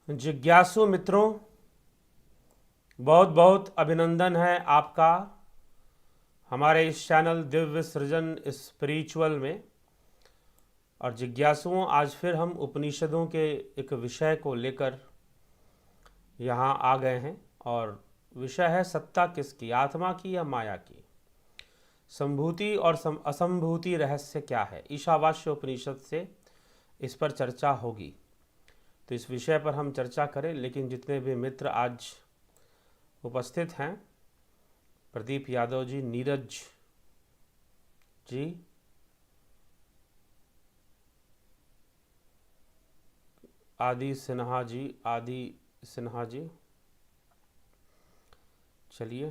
जिज्ञासु मित्रों, बहुत बहुत अभिनंदन है आपका हमारे इस चैनल दिव्य सृजन स्पिरिचुअल में। और जिज्ञासुओं, आज फिर हम उपनिषदों के एक विषय को लेकर यहाँ आ गए हैं और विषय है सत्ता किसकी, आत्मा की या माया की। संभूति और असंभूति रहस्य क्या है, ईशावास्य उपनिषद से इस पर चर्चा होगी। तो इस विषय पर हम चर्चा करें, लेकिन जितने भी मित्र आज उपस्थित हैं, प्रदीप यादव जी, नीरज जी, आदि सिन्हा जी, चलिए,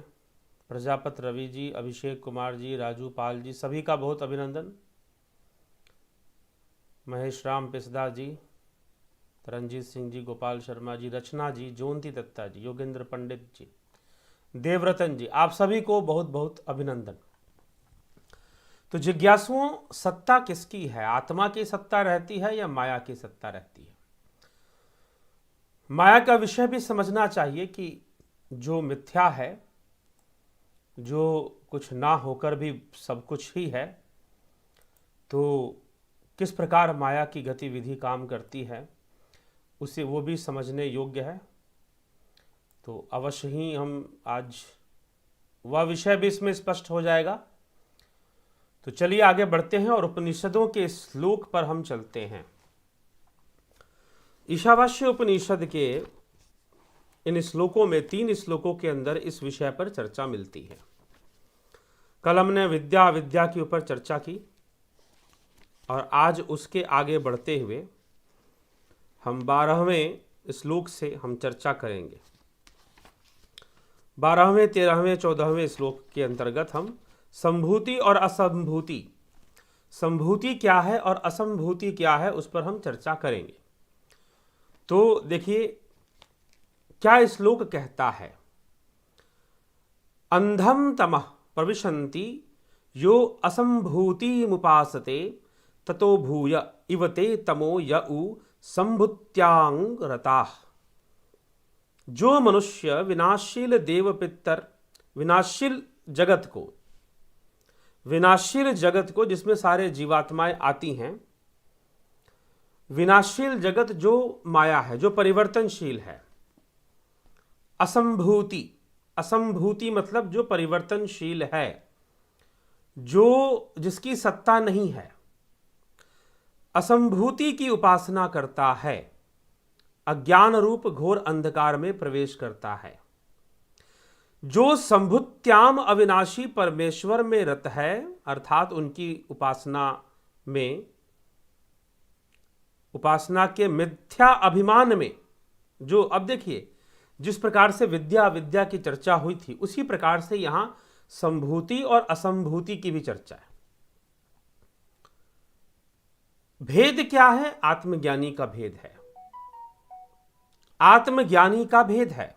प्रजापत रवि जी, अभिषेक कुमार जी, राजू पाल जी, सभी का बहुत अभिनंदन। महेश राम पिसदा जी, रंजीत सिंह जी, गोपाल शर्मा जी, रचना जी, जोंती दत्ता जी, योगेंद्र पंडित जी, देवरतन जी, आप सभी को बहुत बहुत अभिनंदन। तो जिज्ञासुओं, सत्ता किसकी है, आत्मा की सत्ता रहती है या माया की सत्ता रहती है। माया का विषय भी समझना चाहिए कि जो मिथ्या है, जो कुछ ना होकर भी सब कुछ ही है, तो किस प्रकार माया की गतिविधि काम करती है, उसे वो भी समझने योग्य है। तो अवश्य ही हम आज वह विषय भी इसमें स्पष्ट हो जाएगा। तो चलिए आगे बढ़ते हैं और उपनिषदों के श्लोक पर हम चलते हैं। ईशावास्य उपनिषद के इन श्लोकों में 3 श्लोकों के अंदर इस विषय पर चर्चा मिलती है। कल हमने विद्या के ऊपर चर्चा की और आज उसके आगे बढ़ते हुए हम 12वें श्लोक से हम चर्चा करेंगे। 12वें, 13वें, 14वें श्लोक के अंतर्गत हम संभूति और असंभूति, संभूति क्या है और असंभूति क्या है, उस पर हम चर्चा करेंगे। तो देखिए क्या श्लोक कहता है। अंधम तमः प्रविशन्ति यो असंभूति मुपासते ततो भूय इवते तमो यउ संभूत्यांग रताः। जो मनुष्य विनाशील देव पितर, विनाशील जगत को जिसमें सारे जीवात्माएं आती हैं, विनाशील जगत जो माया है, जो परिवर्तनशील है। असंभूति, असंभूति मतलब जो परिवर्तनशील है, जो जिसकी सत्ता नहीं है, असंभूति की उपासना करता है, अज्ञान रूप घोर अंधकार में प्रवेश करता है। जो संभुत्याम अविनाशी परमेश्वर में रत है, अर्थात उनकी उपासना में, उपासना के मिथ्या अभिमान में, जो अब देखिए जिस प्रकार से विद्या की चर्चा हुई थी, उसी प्रकार से यहां संभूति और असंभूति की भी चर्चा है। भेद क्या है, आत्मज्ञानी का भेद है, आत्मज्ञानी का भेद है।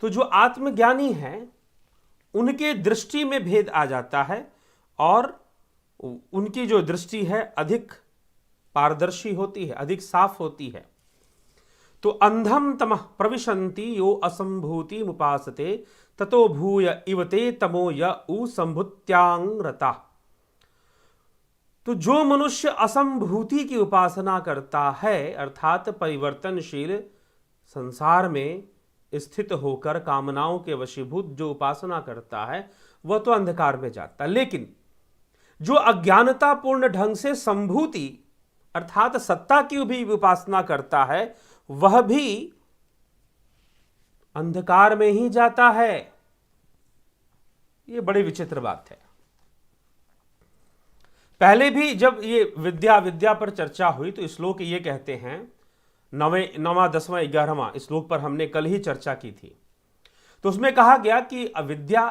तो जो आत्मज्ञानी है उनके दृष्टि में भेद आ जाता है और उनकी जो दृष्टि है अधिक पारदर्शी होती है, अधिक साफ होती है। तो अंधम तमः प्रविशन्ति यो असंभूति मुपासते ततो भूय इवते तमो यउ संभूत्यांग रता। तो जो मनुष्य असंभूति की उपासना करता है, अर्थात परिवर्तनशील संसार में स्थित होकर कामनाओं के वशीभूत जो उपासना करता है, वह तो अंधकार में जाता है। लेकिन जो अज्ञानतापूर्ण ढंग से संभूति अर्थात सत्ता की भी उपासना करता है, वह भी अंधकार में ही जाता है। यह बड़ी विचित्र बात है। पहले भी जब ये विद्या पर चर्चा हुई तो श्लोक ये कहते हैं, 9वां 10वां 11वां श्लोक पर हमने कल ही चर्चा की थी। तो उसमें कहा गया कि अविद्या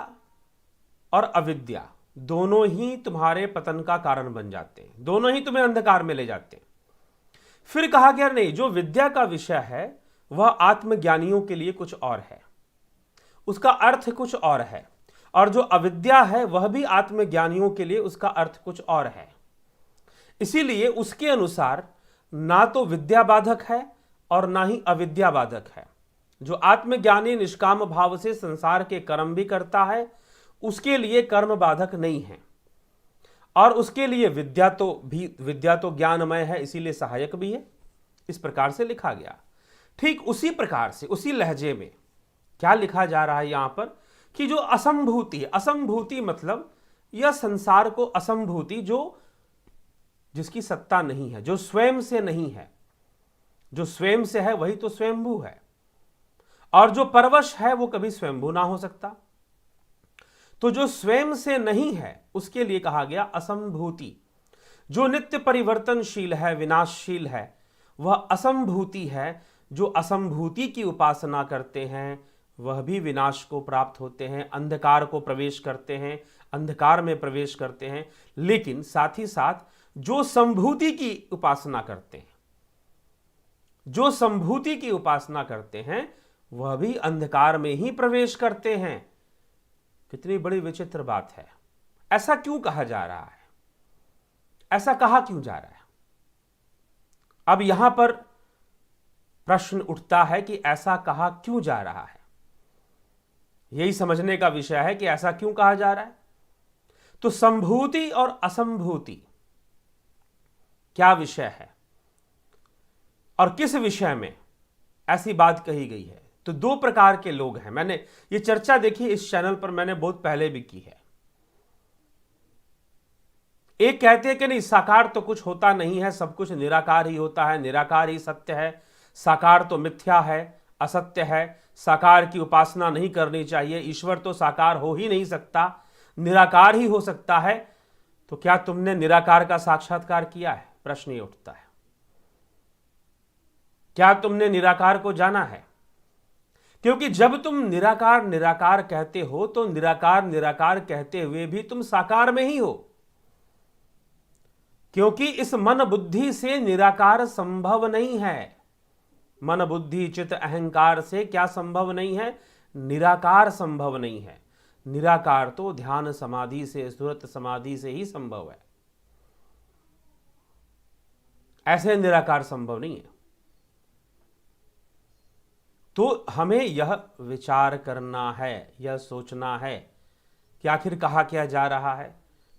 और अविद्या दोनों ही तुम्हारे पतन का कारण बन जाते हैं, दोनों ही तुम्हें अंधकार में ले जाते हैं। फिर कहा गया नहीं, जो विद्या का विषय है वह आत्मज्ञानियों के लिए कुछ और है, उसका अर्थ कुछ और है, और जो अविद्या है वह भी आत्मज्ञानियों के लिए उसका अर्थ कुछ और है। इसीलिए उसके अनुसार ना तो विद्या बाधक है और ना ही अविद्या बाधक है। जो आत्मज्ञानी निष्काम भाव से संसार के कर्म भी करता है उसके लिए कर्म बाधक नहीं है, और उसके लिए विद्या तो ज्ञानमय है, इसीलिए सहायक भी है। इस प्रकार से लिखा गया। ठीक उसी प्रकार से उसी लहजे में क्या लिखा जा रहा है यहां पर कि जो असंभूति, असंभूति मतलब यह संसार को असंभूति, जो जिसकी सत्ता नहीं है, जो स्वयं से नहीं है। जो स्वयं से है वही तो स्वयंभू है, और जो परवश है वो कभी स्वयंभू ना हो सकता। तो जो स्वयं से नहीं है उसके लिए कहा गया असंभूति। जो नित्य परिवर्तनशील है, विनाशशील है, वह असंभूति है। जो असंभूति की उपासना करते हैं वह भी विनाश को प्राप्त होते हैं, अंधकार को प्रवेश करते हैं, अंधकार में प्रवेश करते हैं। लेकिन साथ ही साथ जो संभूति की उपासना करते हैं, जो संभूति की उपासना करते हैं वह भी अंधकार में ही प्रवेश करते हैं। कितनी बड़ी विचित्र बात है। ऐसा क्यों कहा जा रहा है? ऐसा कहा क्यों जा रहा है? अब यहां पर प्रश्न उठता है कि ऐसा कहा क्यों जा रहा है। यही समझने का विषय है कि ऐसा क्यों कहा जा रहा है। तो संभूति और असंभूति क्या विषय है और किस विषय में ऐसी बात कही गई है? तो दो प्रकार के लोग हैं। मैंने ये चर्चा देखी इस चैनल पर, मैंने बहुत पहले भी की है। एक कहते हैं कि नहीं, साकार तो कुछ होता नहीं है, सब कुछ निराकार ही होता है, निराकार ही सत्य है, साकार तो मिथ्या है, असत्य है, साकार की उपासना नहीं करनी चाहिए, ईश्वर तो साकार हो ही नहीं सकता, निराकार ही हो सकता है। तो क्या तुमने निराकार का साक्षात्कार किया है? प्रश्न ये उठता है। क्या तुमने निराकार को जाना है? क्योंकि जब तुम निराकार निराकार कहते हो तो निराकार निराकार कहते हुए भी तुम साकार में ही हो, क्योंकि इस मन बुद्धि से निराकार संभव नहीं है। मन बुद्धि चित्त अहंकार से क्या संभव नहीं है? निराकार संभव नहीं है। निराकार तो ध्यान समाधि से, सुरत समाधि से ही संभव है। ऐसे निराकार संभव नहीं है। तो हमें यह विचार करना है, यह सोचना है कि आखिर कहा क्या जा रहा है,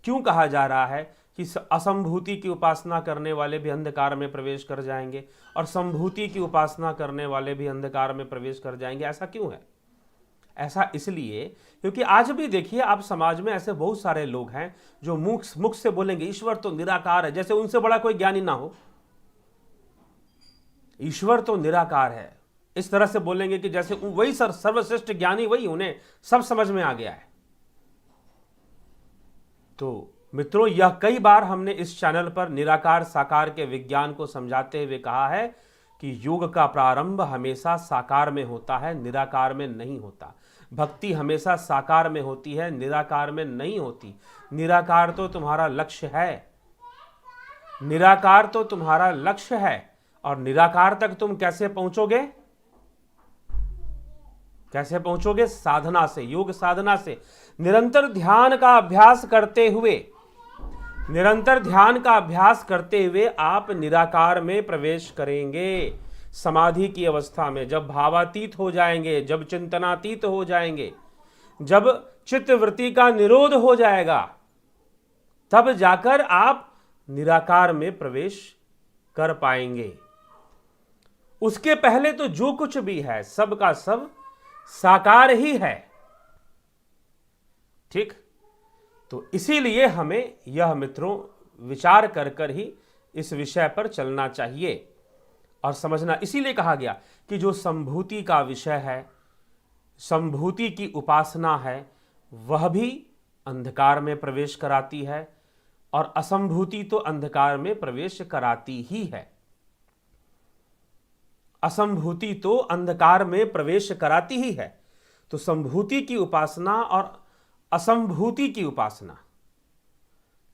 क्यों कहा जा रहा है कि असंभूति की उपासना करने वाले भी अंधकार में प्रवेश कर जाएंगे और संभूति की उपासना करने वाले भी अंधकार में प्रवेश कर जाएंगे। ऐसा क्यों है? ऐसा इसलिए क्योंकि आज भी देखिए आप समाज में ऐसे बहुत सारे लोग हैं जो मुख से बोलेंगे ईश्वर तो निराकार है, जैसे उनसे बड़ा कोई ज्ञानी ना हो। ईश्वर तो निराकार है, इस तरह से बोलेंगे कि जैसे वही सर्वश्रेष्ठ ज्ञानी वही, उन्हें सब समझ में आ गया है। तो मित्रों, यह कई बार हमने इस चैनल पर निराकार साकार के विज्ञान को समझाते हुए कहा है कि योग का प्रारंभ हमेशा साकार में होता है, निराकार में नहीं होता। भक्ति हमेशा साकार में होती है, निराकार में नहीं होती। निराकार तो तुम्हारा लक्ष्य है, निराकार तो तुम्हारा लक्ष्य है। और निराकार तक तुम कैसे पहुंचोगे? कैसे पहुंचोगे? साधना से, योग साधना से, निरंतर ध्यान का अभ्यास करते हुए, निरंतर ध्यान का अभ्यास करते हुए आप निराकार में प्रवेश करेंगे। समाधि की अवस्था में जब भावातीत हो जाएंगे, जब चिंतनातीत हो जाएंगे, जब चित्तवृत्ति का निरोध हो जाएगा, तब जाकर आप निराकार में प्रवेश कर पाएंगे। उसके पहले तो जो कुछ भी है सब का सब साकार ही है। ठीक? तो इसीलिए हमें यह मित्रों विचार कर कर ही इस विषय पर चलना चाहिए और समझना। इसीलिए कहा गया कि जो संभूति का विषय है, संभूति की उपासना है, वह भी अंधकार में प्रवेश कराती है और असंभूति तो अंधकार में प्रवेश कराती ही है। असंभूति तो अंधकार में प्रवेश कराती ही है। तो संभूति की उपासना और असंभूति की उपासना,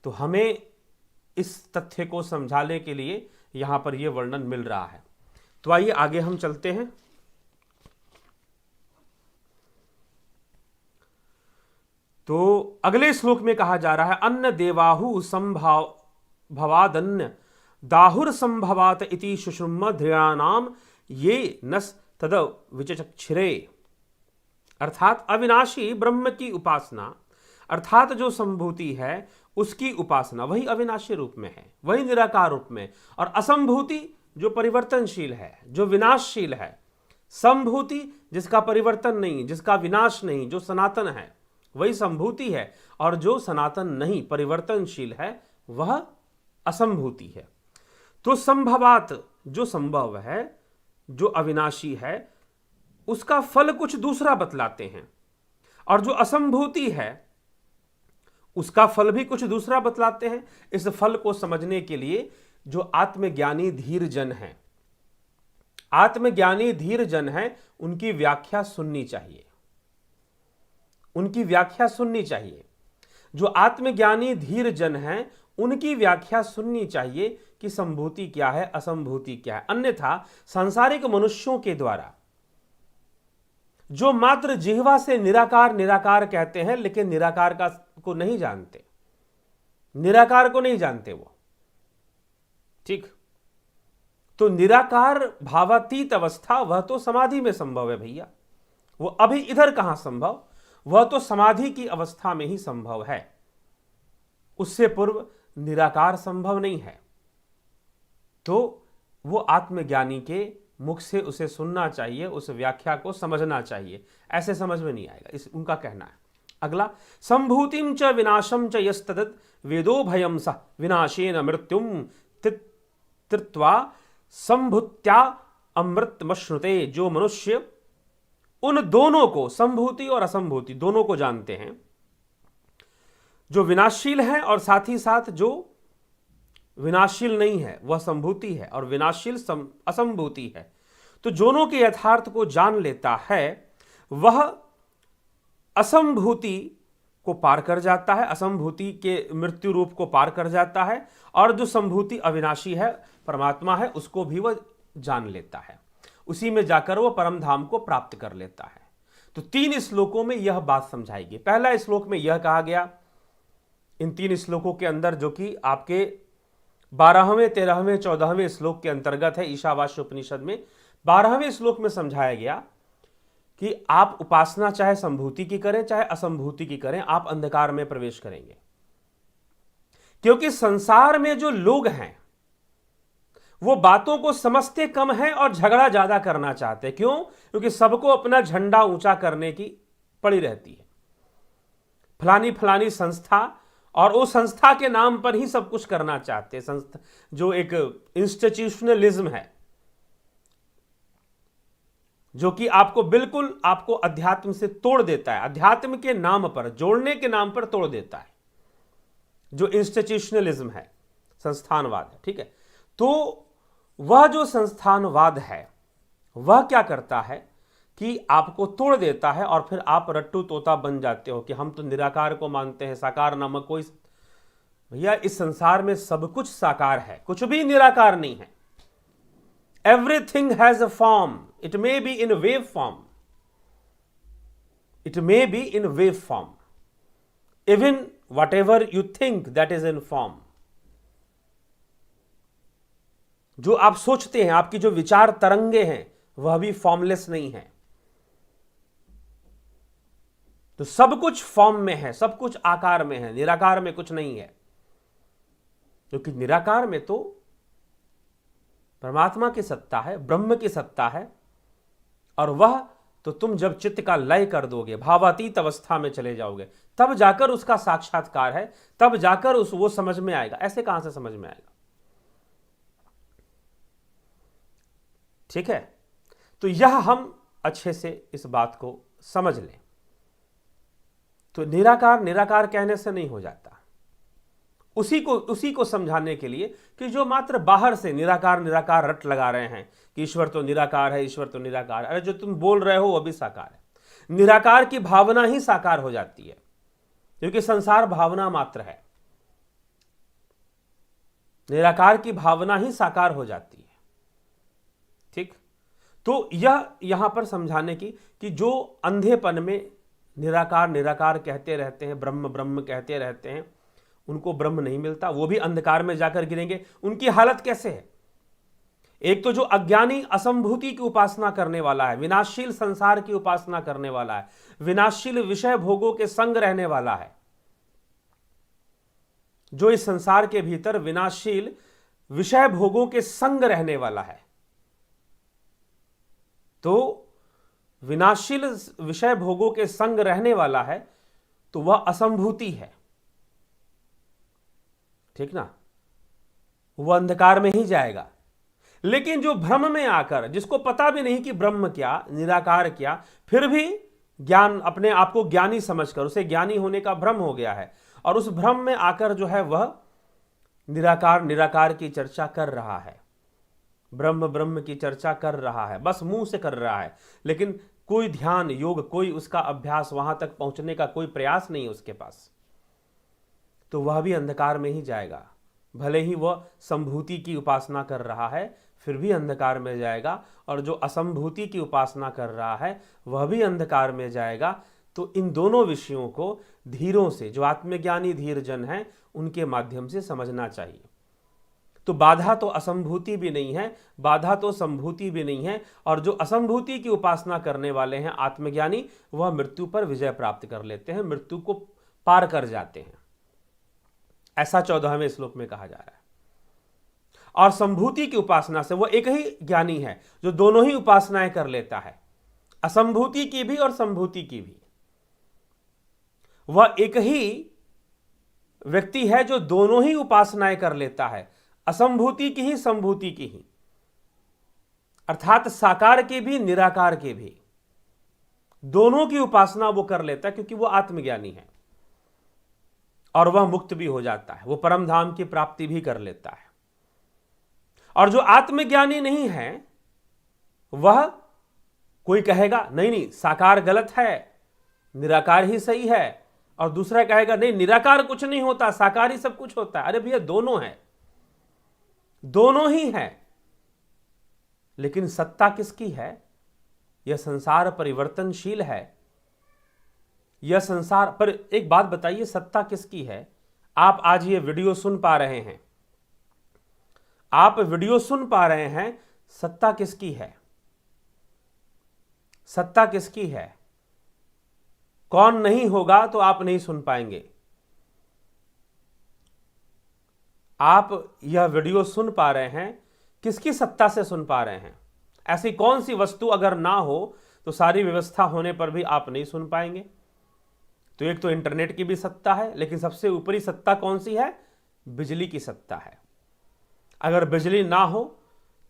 तो हमें इस तथ्य को समझाने के लिए यहां पर यह वर्णन मिल रहा है। तो आइए आगे हम चलते हैं। तो अगले श्लोक में कहा जा रहा है अन्न देवाहु संभाव भवादन्न दाहुर संभवात इति सुषुम्म ध्यानाम ये नस तद विचक्षिरे। अर्थात अविनाशी ब्रह्म की उपासना, अर्थात जो संभूति है उसकी उपासना, वही अविनाशी रूप में है, वही निराकार रूप में। और असंभूति जो परिवर्तनशील है, जो विनाशशील है। संभूति जिसका परिवर्तन नहीं, जिसका विनाश नहीं, जो सनातन है, वही संभूति है। और जो सनातन नहीं, परिवर्तनशील है, वह असंभूति है। तो संभवात जो संभव है, जो अविनाशी है, उसका फल कुछ दूसरा बतलाते हैं। और जो असंभूति है उसका फल भी कुछ दूसरा बतलाते हैं। इस फल को समझने के लिए जो आत्मज्ञानी धीर जन है, आत्मज्ञानी धीर जन है, उनकी व्याख्या सुननी चाहिए, उनकी व्याख्या सुननी चाहिए। जो आत्मज्ञानी धीर जन है उनकी व्याख्या सुननी चाहिए कि संभूति क्या है, असंभूति क्या है। अन्यथा सांसारिक मनुष्यों के द्वारा जो मात्र जिह्वा से निराकार निराकार कहते हैं, लेकिन निराकार को नहीं जानते, निराकार को नहीं जानते वो, ठीक। तो निराकार भावातीत अवस्था वह तो समाधि में संभव है भैया, वो अभी इधर कहां संभव, वह तो समाधि की अवस्था में ही संभव है, उससे पूर्व निराकार संभव नहीं है। तो वो आत्मज्ञानी के मुख से उसे सुनना चाहिए, उस व्याख्या को समझना चाहिए, ऐसे समझ में नहीं आएगा, इस उनका कहना है। अगला, संभूतिम च विनाशम च यस्तदत् वेदो भयम स विनाशेन मृत्युम कृत्वा संभूत्या अमृतमश्नुते। जो मनुष्य उन दोनों को, संभूति और असंभूति दोनों को जानते हैं, जो विनाशशील है और साथ ही साथ जो विनाशशील नहीं है, वह संभूति है, और विनाशशील असंभूति है, तो दोनों के यथार्थ को जान लेता है, वह असंभूति को पार कर जाता है, असंभूति के मृत्यु रूप को पार कर जाता है, और जो संभूति अविनाशी है, परमात्मा है, उसको भी वह जान लेता है, उसी में जाकर वह परम धाम को प्राप्त कर लेता है। तो 3 श्लोकों में यह बात समझाई गई। पहला श्लोक में यह कहा गया, इन 3 श्लोकों के अंदर, जो कि आपके 12वें, 13वें, 14वें श्लोक के अंतर्गत है, ईशावास्य उपनिषद में 12वें श्लोक में समझाया गया कि आप उपासना चाहे संभूति की करें चाहे असंभूति की करें, आप अंधकार में प्रवेश करेंगे। क्योंकि संसार में जो लोग हैं वो बातों को समझते कम है और झगड़ा ज्यादा करना चाहते। क्यों? क्योंकि सबको अपना झंडा ऊंचा करने की पड़ी रहती है, फलानी फलानी संस्था, और वो संस्था के नाम पर ही सब कुछ करना चाहते हैं। संस्था जो एक इंस्टीट्यूशनलिज्म है, जो कि आपको बिल्कुल आपको अध्यात्म से तोड़ देता है, अध्यात्म के नाम पर, जोड़ने के नाम पर तोड़ देता है, जो इंस्टीट्यूशनलिज्म है, संस्थानवाद है, ठीक है। तो वह जो संस्थानवाद है वह क्या करता है कि आपको तोड़ देता है, और फिर आप रट्टू तोता बन जाते हो कि हम तो निराकार को मानते हैं, साकार नामक कोई। भैया इस संसार में सब कुछ साकार है, कुछ भी निराकार नहीं है। Everything has a form, it may be in wave form, it may be in wave form, even what ever you think that is in form. जो आप सोचते हैं, आपकी जो विचार तरंगे हैं, वह भी फॉर्मलेस नहीं है। तो सब कुछ फॉर्म में है, सब कुछ आकार में है, निराकार में कुछ नहीं है। क्योंकि निराकार में तो परमात्मा की सत्ता है, ब्रह्म की सत्ता है, और वह तो तुम जब चित्त का लय कर दोगे, भावातीत अवस्था में चले जाओगे, तब जाकर उसका साक्षात्कार है, तब जाकर वो समझ में आएगा। ऐसे कहां से समझ में आएगा? ठीक है। तो यह हम अच्छे से इस बात को समझ लें। तो निराकार निराकार कहने से नहीं हो जाता। उसी को समझाने के लिए कि जो मात्र बाहर से निराकार निराकार रट लगा रहे हैं कि ईश्वर तो निराकार है, ईश्वर तो निराकार है, अरे जो तुम बोल रहे हो वह भी साकार है। निराकार की भावना ही साकार हो जाती है, क्योंकि संसार भावना मात्र है। निराकार की भावना ही साकार हो जाती है, ठीक। तो यह यहां पर समझाने की कि जो अंधेपन में निराकार निराकार कहते रहते हैं, ब्रह्म ब्रह्म कहते रहते हैं, उनको ब्रह्म नहीं मिलता, वो भी अंधकार में जाकर गिरेंगे। उनकी हालत कैसे है? एक तो जो अज्ञानी असंभूति की उपासना करने वाला है, विनाशशील संसार की उपासना करने वाला है, विनाशशील विषय भोगों के संग रहने वाला है, जो इस संसार के भीतर विनाशशील विषय भोगों के संग रहने वाला है, तो विनाशशील विषय भोगों के संग रहने वाला है, तो वह असंभूति है, ठीक ना, वह अंधकार में ही जाएगा। लेकिन जो भ्रम में आकर, जिसको पता भी नहीं कि ब्रह्म क्या, निराकार क्या, फिर भी ज्ञान, अपने आप को ज्ञानी समझकर, उसे ज्ञानी होने का भ्रम हो गया है, और उस भ्रम में आकर जो है वह निराकार निराकार की चर्चा कर रहा है, ब्रह्म ब्रह्म की चर्चा कर रहा है, बस मुंह से कर रहा है, लेकिन कोई ध्यान योग, कोई उसका अभ्यास, वहां तक पहुंचने का कोई प्रयास नहीं है उसके पास, तो वह भी अंधकार में ही जाएगा। भले ही वह संभूति की उपासना कर रहा है, फिर भी अंधकार में जाएगा, और जो असंभूति की उपासना कर रहा है वह भी अंधकार में जाएगा। तो इन दोनों विषयों को धीरों से, जो आत्मज्ञानी धीर जन हैं, उनके माध्यम से समझना चाहिए। तो बाधा तो असंभूति भी नहीं है, बाधा तो संभूति भी नहीं है, और जो असंभूति की उपासना करने वाले हैं आत्मज्ञानी, वह मृत्यु पर विजय प्राप्त कर लेते हैं, मृत्यु को पार कर जाते हैं, ऐसा 14वें श्लोक में कहा जा रहा है। और संभूति की उपासना से वह एक ही ज्ञानी है जो दोनों ही उपासनाएं कर लेता है, असंभूति की भी और संभूति की भी। वह एक ही व्यक्ति है जो दोनों ही उपासनाएं कर लेता है, असंभूति की ही संभूति की ही, अर्थात साकार के भी निराकार के भी, दोनों की उपासना वो कर लेता है, क्योंकि वो आत्मज्ञानी है, और वह मुक्त भी हो जाता है, वो परम धाम की प्राप्ति भी कर लेता है। और जो आत्मज्ञानी नहीं है, वह, कोई कहेगा नहीं नहीं साकार गलत है, निराकार ही सही है, और दूसरा कहेगा नहीं निराकार कुछ नहीं होता, साकार ही सब कुछ होता है। अरे भैया, दोनों है, दोनों ही है, लेकिन सत्ता किसकी है? यह संसार परिवर्तनशील है, यह संसार पर। एक बात बताइए, सत्ता किसकी है? आप आज ये वीडियो सुन पा रहे हैं, आप वीडियो सुन पा रहे हैं, सत्ता किसकी है? सत्ता किसकी है? कौन नहीं होगा तो आप नहीं सुन पाएंगे। आप यह वीडियो सुन पा रहे हैं, किसकी सत्ता से सुन पा रहे हैं? ऐसी कौन सी वस्तु अगर ना हो तो सारी व्यवस्था होने पर भी आप नहीं सुन पाएंगे? तो एक तो इंटरनेट की भी सत्ता है, लेकिन सबसे ऊपरी सत्ता कौन सी है? बिजली की सत्ता है। अगर बिजली ना हो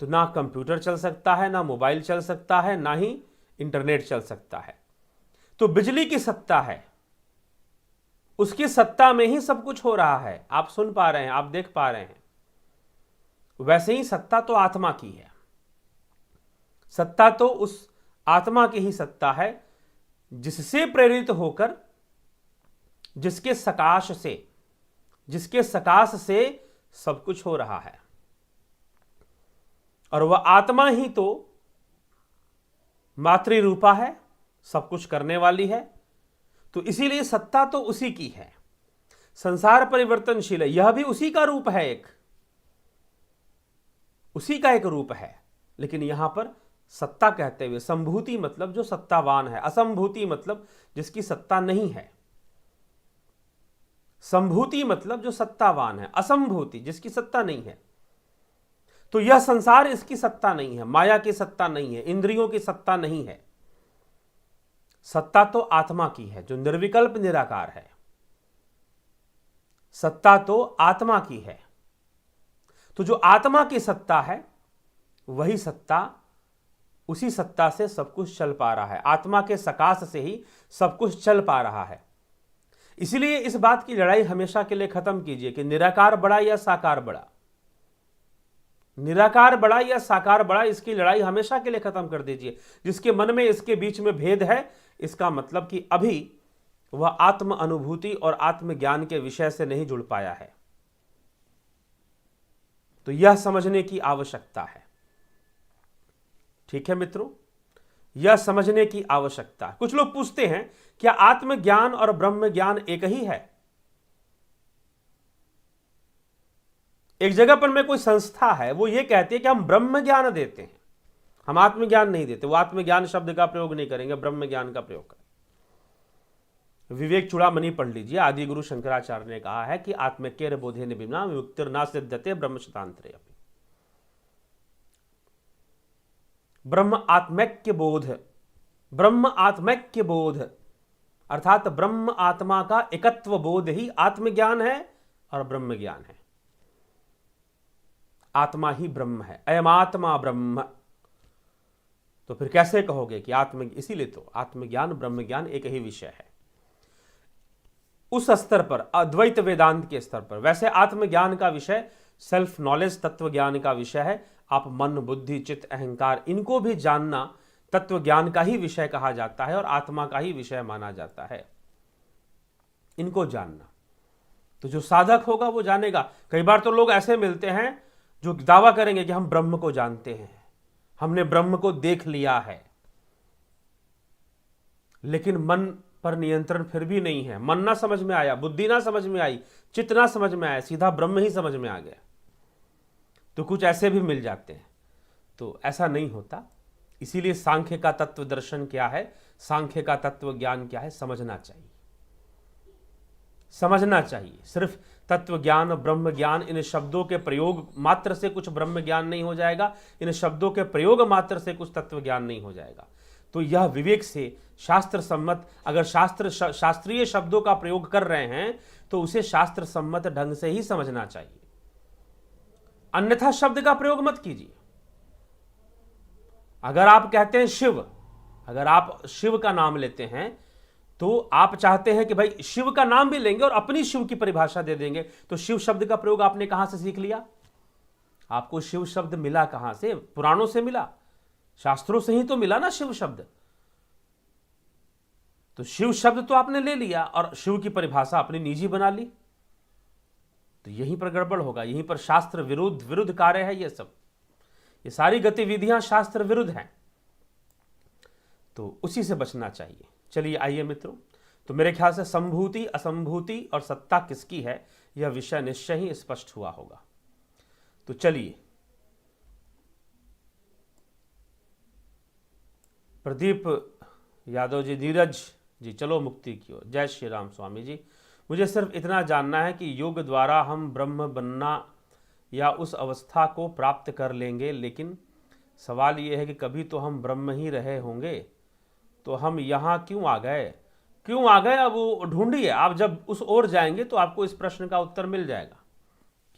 तो ना कंप्यूटर चल सकता है, ना मोबाइल चल सकता है, ना ही इंटरनेट चल सकता है। तो बिजली की सत्ता है, उसकी सत्ता में ही सब कुछ हो रहा है। आप सुन पा रहे हैं, आप देख पा रहे हैं। वैसे ही सत्ता तो आत्मा की है, सत्ता तो उस आत्मा की ही सत्ता है जिससे प्रेरित होकर, जिसके सकाश से सब कुछ हो रहा है। और वह आत्मा ही तो मातृरूपा है, सब कुछ करने वाली है। तो इसीलिए सत्ता तो उसी की है। संसार परिवर्तनशील है, यह भी उसी का रूप है, उसी का एक रूप है। लेकिन यहां पर सत्ता कहते हुए संभूति मतलब जो सत्तावान है, असंभूति मतलब जिसकी सत्ता नहीं है। संभूति मतलब जो सत्तावान है, असंभूति जिसकी सत्ता नहीं है। तो यह संसार इसकी सत्ता नहीं है, माया की सत्ता नहीं है, इंद्रियों की सत्ता नहीं है। सत्ता तो आत्मा की है जो निर्विकल्प निराकार है। सत्ता तो आत्मा की है। तो जो आत्मा की सत्ता है वही सत्ता, उसी सत्ता से सब कुछ चल पा रहा है। आत्मा के सकाश से ही सब कुछ चल पा रहा है। इसलिए इस बात की लड़ाई हमेशा के लिए खत्म कीजिए कि निराकार बड़ा या साकार बड़ा, निराकार बड़ा या साकार बड़ा, इसकी लड़ाई हमेशा के लिए खत्म कर दीजिए। जिसके मन में इसके बीच में भेद है, इसका मतलब कि अभी वह आत्म अनुभूति और आत्मज्ञान के विषय से नहीं जुड़ पाया है। तो यह समझने की आवश्यकता है। ठीक है मित्रों, यह समझने की आवश्यकता है। कुछ लोग पूछते हैं क्या आत्मज्ञान और ब्रह्म ज्ञान एक ही है? एक जगह पर में कोई संस्था है, वो ये कहती है कि हम ब्रह्म ज्ञान देते हैं, हम आत्मज्ञान नहीं देते। वो आत्मज्ञान शब्द का प्रयोग नहीं करेंगे, ब्रह्म ज्ञान का प्रयोग करें। विवेक चूड़ामणि पढ़ लीजिए, आदि गुरु शंकराचार्य ने कहा है कि आत्मकेर बोधे बिना विमुक्तिर्ना सिद्धते ब्रह्म शतांतरे अपि। ब्रह्म आत्मैक्य बोध, ब्रह्म आत्मैक्य बोध अर्थात ब्रह्म आत्मा का एकत्व बोध ही आत्मज्ञान है और ब्रह्म ज्ञान है। आत्मा ही ब्रह्म है, अयम आत्मा ब्रह्म। तो फिर कैसे कहोगे कि इसीलिए तो आत्मज्ञान ब्रह्म ज्ञान एक ही विषय है उस स्तर पर, अद्वैत वेदांत के स्तर पर। वैसे आत्मज्ञान का विषय सेल्फ नॉलेज, तत्व ज्ञान का विषय है। आप मन, बुद्धि, चित्त, अहंकार, इनको भी जानना तत्व ज्ञान का ही विषय कहा जाता है और आत्मा का ही विषय माना जाता है। इनको जानना तो जो साधक होगा वो जानेगा। कई बार तो लोग ऐसे मिलते हैं जो दावा करेंगे कि हम ब्रह्म को जानते हैं, हमने ब्रह्म को देख लिया है, लेकिन मन पर नियंत्रण फिर भी नहीं है। मन ना समझ में आया, बुद्धि ना समझ में आई, चित्त ना समझ में आया, सीधा ब्रह्म ही समझ में आ गया। तो कुछ ऐसे भी मिल जाते हैं। तो ऐसा नहीं होता। इसीलिए सांख्य का तत्व दर्शन क्या है, सांख्य का तत्व ज्ञान क्या है, समझना चाहिए, समझना चाहिए। सिर्फ तत्व ज्ञान, ब्रह्म ज्ञान, इन शब्दों के प्रयोग मात्र से कुछ ब्रह्म ज्ञान नहीं हो जाएगा, इन शब्दों के प्रयोग मात्र से कुछ तत्व ज्ञान नहीं हो जाएगा। तो यह विवेक से शास्त्र सम्मत, अगर शास्त्रीय शब्दों का प्रयोग कर रहे हैं तो उसे शास्त्र सम्मत ढंग से ही समझना चाहिए, अन्यथा शब्द का प्रयोग मत कीजिए। अगर आप कहते हैं शिव, अगर आप शिव का नाम लेते हैं तो आप चाहते हैं कि भाई शिव का नाम भी लेंगे और अपनी शिव की परिभाषा दे देंगे, तो शिव शब्द का प्रयोग आपने कहां से सीख लिया? आपको शिव शब्द मिला कहां से? पुराणों से मिला, शास्त्रों से ही तो मिला ना शिव शब्द। तो शिव शब्द तो आपने ले लिया और शिव की परिभाषा अपनी निजी बना ली, तो यहीं पर गड़बड़ होगा, यहीं पर शास्त्र विरुद्ध कार्य है। ये सब, ये सारी गतिविधियां शास्त्र विरुद्ध हैं, तो उसी से बचना चाहिए। चलिए आइए मित्रों, तो मेरे ख्याल से संभूति, असंभूति और सत्ता किसकी है, यह विषय निश्चय ही स्पष्ट हुआ होगा। तो चलिए, प्रदीप यादव जी, धीरज जी, चलो मुक्ति की ओर। जय श्री राम स्वामी जी। मुझे सिर्फ इतना जानना है कि योग द्वारा हम ब्रह्म बनना या उस अवस्था को प्राप्त कर लेंगे, लेकिन सवाल यह है कि कभी तो हम ब्रह्म ही रहे होंगे, तो हम यहाँ क्यों आ गए? क्यों आ गए? अब वो ढूंढिए। आप जब उस ओर जाएंगे तो आपको इस प्रश्न का उत्तर मिल जाएगा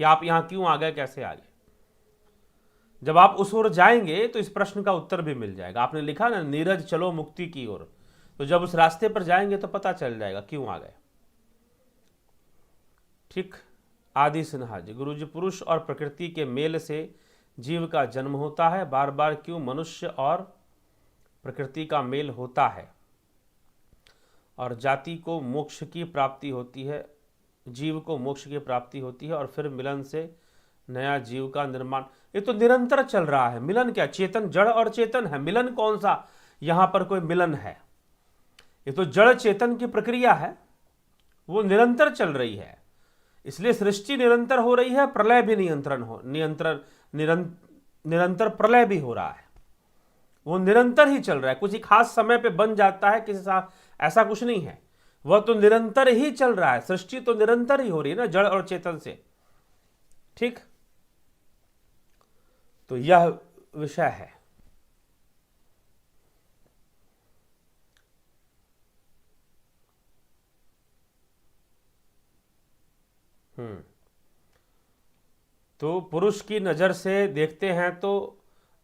कि आप यहाँ क्यों आ गए, कैसे आ गए। जब आप उस ओर जाएंगे तो इस प्रश्न का उत्तर भी मिल जाएगा। आपने लिखा ना, नीरज चलो मुक्ति की ओर, तो जब उस रास्ते पर जाएंगे तो पता चल जाएगा क्यों आ गए। ठीक। आदि सिन्हा जी, गुरु जी, पुरुष और प्रकृति के मेल से जीव का जन्म होता है, बार बार क्यों मनुष्य और प्रकृति का मेल होता है और जाति को मोक्ष की प्राप्ति होती है, जीव को मोक्ष की प्राप्ति होती है और फिर मिलन से नया जीव का निर्माण। ये तो निरंतर चल रहा है। मिलन क्या? चेतन, जड़ और चेतन है, मिलन कौन सा यहां पर कोई मिलन है? ये तो जड़ चेतन की प्रक्रिया है, वो निरंतर चल रही है। इसलिए सृष्टि निरंतर हो रही है, प्रलय भी निरंतर प्रलय भी हो रहा है। वो निरंतर ही चल रहा है। कुछ खास समय पे बन जाता है किसी सा, ऐसा कुछ नहीं है। वह तो निरंतर ही चल रहा है। सृष्टि तो निरंतर ही हो रही है ना, जड़ और चेतन से। ठीक। तो यह विषय है। तो पुरुष की नजर से देखते हैं तो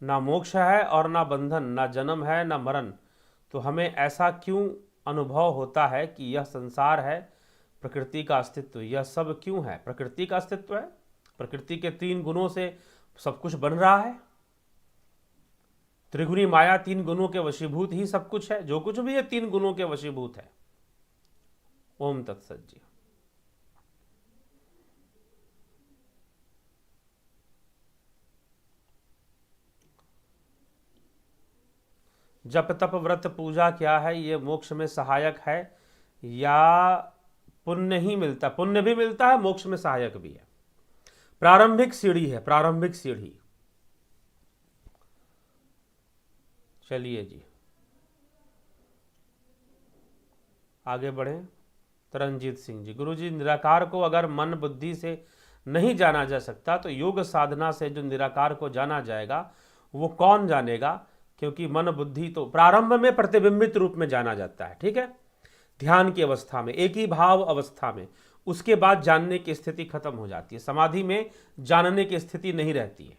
ना मोक्ष है और ना बंधन, ना जन्म है ना मरण। तो हमें ऐसा क्यों अनुभव होता है कि यह संसार है, प्रकृति का अस्तित्व, यह सब क्यों है? प्रकृति का अस्तित्व है, प्रकृति के 3 गुणों से सब कुछ बन रहा है। त्रिगुणी माया 3 गुणों के वशीभूत ही सब कुछ है। जो कुछ भी है 3 गुणों के वशीभूत है। ओम तत्सत जी। जप तप व्रत पूजा क्या है, ये मोक्ष में सहायक है या पुण्य ही मिलता, पुण्य भी मिलता है, मोक्ष में सहायक भी है। प्रारंभिक सीढ़ी है, प्रारंभिक सीढ़ी। चलिए जी आगे बढ़े। तरनजीत सिंह जी, गुरुजी निराकार को अगर मन बुद्धि से नहीं जाना जा सकता तो योग साधना से जो निराकार को जाना जाएगा वो कौन जानेगा, क्योंकि मन बुद्धि तो प्रारंभ में प्रतिबिंबित रूप में जाना जाता है, ठीक है, ध्यान की अवस्था में, एक ही भाव अवस्था में। उसके बाद जानने की स्थिति खत्म हो जाती है। समाधि में जानने की स्थिति नहीं रहती है,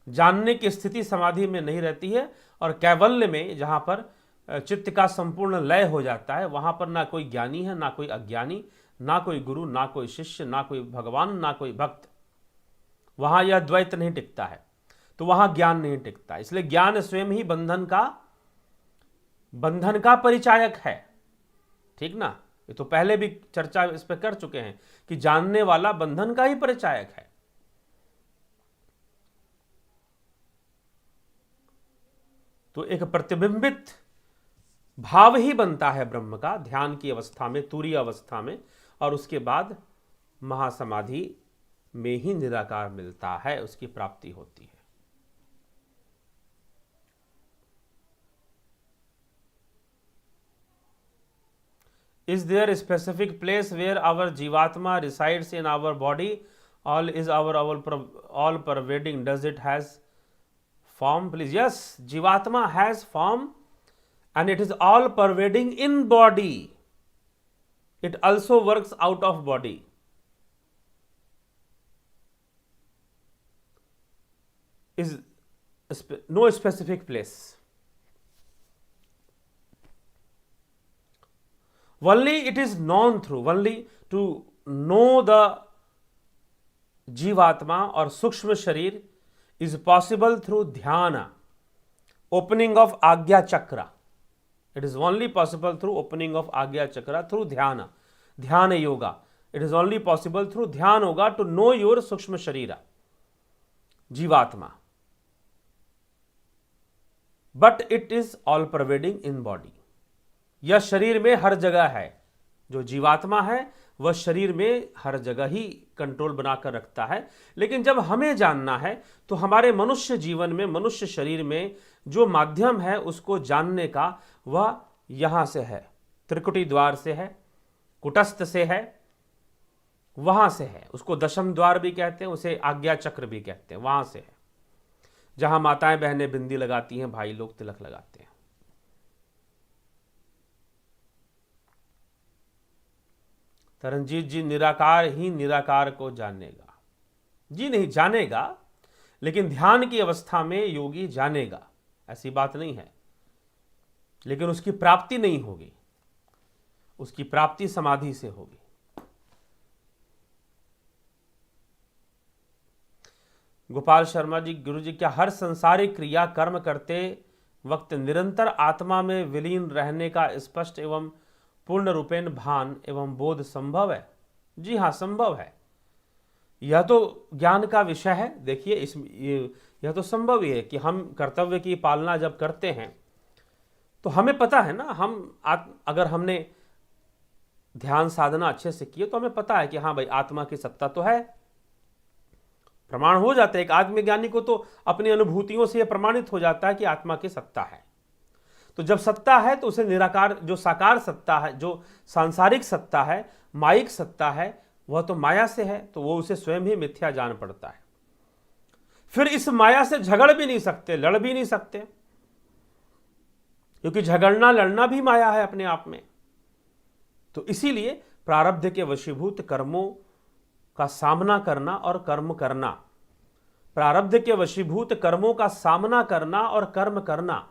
जानने की स्थिति समाधि में नहीं रहती है। और कैवल्य में जहां पर चित्त का संपूर्ण लय हो जाता है, वहां पर ना कोई ज्ञानी है, ना कोई अज्ञानी, ना कोई गुरु, ना कोई शिष्य, ना कोई भगवान, ना कोई भक्त। वहां यह द्वैत नहीं टिकता है, तो वहां ज्ञान नहीं टिकता। इसलिए ज्ञान स्वयं ही बंधन का परिचायक है, ठीक ना। ये तो पहले भी चर्चा इस पर कर चुके हैं कि जानने वाला बंधन का ही परिचायक है। तो एक प्रतिबिंबित भाव ही बनता है ब्रह्म का ध्यान की अवस्था में, तुरीय अवस्था में, और उसके बाद महासमाधि में ही निराकार मिलता है, उसकी प्राप्ति होती है। Is there a specific place where our Jivatma resides in our body? All is our all pervading. Does it has form? Please, yes, Jivatma has form, and it is all pervading in body. It also works out of body. Is no specific place. Only it is known through, only to know the Jivatma or Sukshma Sharir is possible through Dhyana, opening of Agya Chakra. It is only possible through opening of Agya Chakra, through Dhyana, Dhyana Yoga. It is only possible through Dhyana Yoga to know your Sukshma Sharira, Jivatma. But it is all pervading in body. यह शरीर में हर जगह है। जो जीवात्मा है वह शरीर में हर जगह ही कंट्रोल बनाकर रखता है। लेकिन जब हमें जानना है तो हमारे मनुष्य जीवन में, मनुष्य शरीर में जो माध्यम है उसको जानने का, वह यहां से है, त्रिकुटी द्वार से है, कुटस्थ से है, वहां से है। उसको दशम द्वार भी कहते हैं, उसे आज्ञा चक्र भी कहते हैं, वहां से है, जहां माताएं बहनें बिंदी लगाती हैं, भाई लोग तिलक लगाते हैं। तरनजीत जी, निराकार ही निराकार को जानेगा। जी नहीं, जानेगा, लेकिन ध्यान की अवस्था में योगी जानेगा, ऐसी बात नहीं है, लेकिन उसकी प्राप्ति नहीं होगी। उसकी प्राप्ति समाधि से होगी। गोपाल शर्मा जी, गुरु जी, क्या हर संसारिक क्रिया कर्म करते वक्त निरंतर आत्मा में विलीन रहने का स्पष्ट एवं पूर्ण रूपेण भान एवं बोध संभव है? जी हाँ, संभव है। यह तो ज्ञान का विषय है। देखिए, यह तो संभव ही है कि हम कर्तव्य की पालना जब करते हैं तो हमें पता है ना, अगर हमने ध्यान साधना अच्छे से की तो हमें पता है कि हाँ भाई, आत्मा की सत्ता तो है, प्रमाण हो जाता है। एक आत्मज्ञानी को तो अपनी अनुभूतियों से यह प्रमाणित हो जाता है कि आत्मा की सत्ता है। तो जब सत्ता है तो उसे निराकार, जो साकार सत्ता है, जो सांसारिक सत्ता है, मायिक सत्ता है, वह तो माया से है, तो वो उसे स्वयं ही मिथ्या जान पड़ता है। फिर इस माया से झगड़ भी नहीं सकते, लड़ भी नहीं सकते, क्योंकि झगड़ना लड़ना भी माया है अपने आप में। तो इसीलिए प्रारब्ध के वशीभूत कर्मों का सामना करना और कर्म करना, प्रारब्ध के वशीभूत कर्मों का सामना करना और कर्म करना,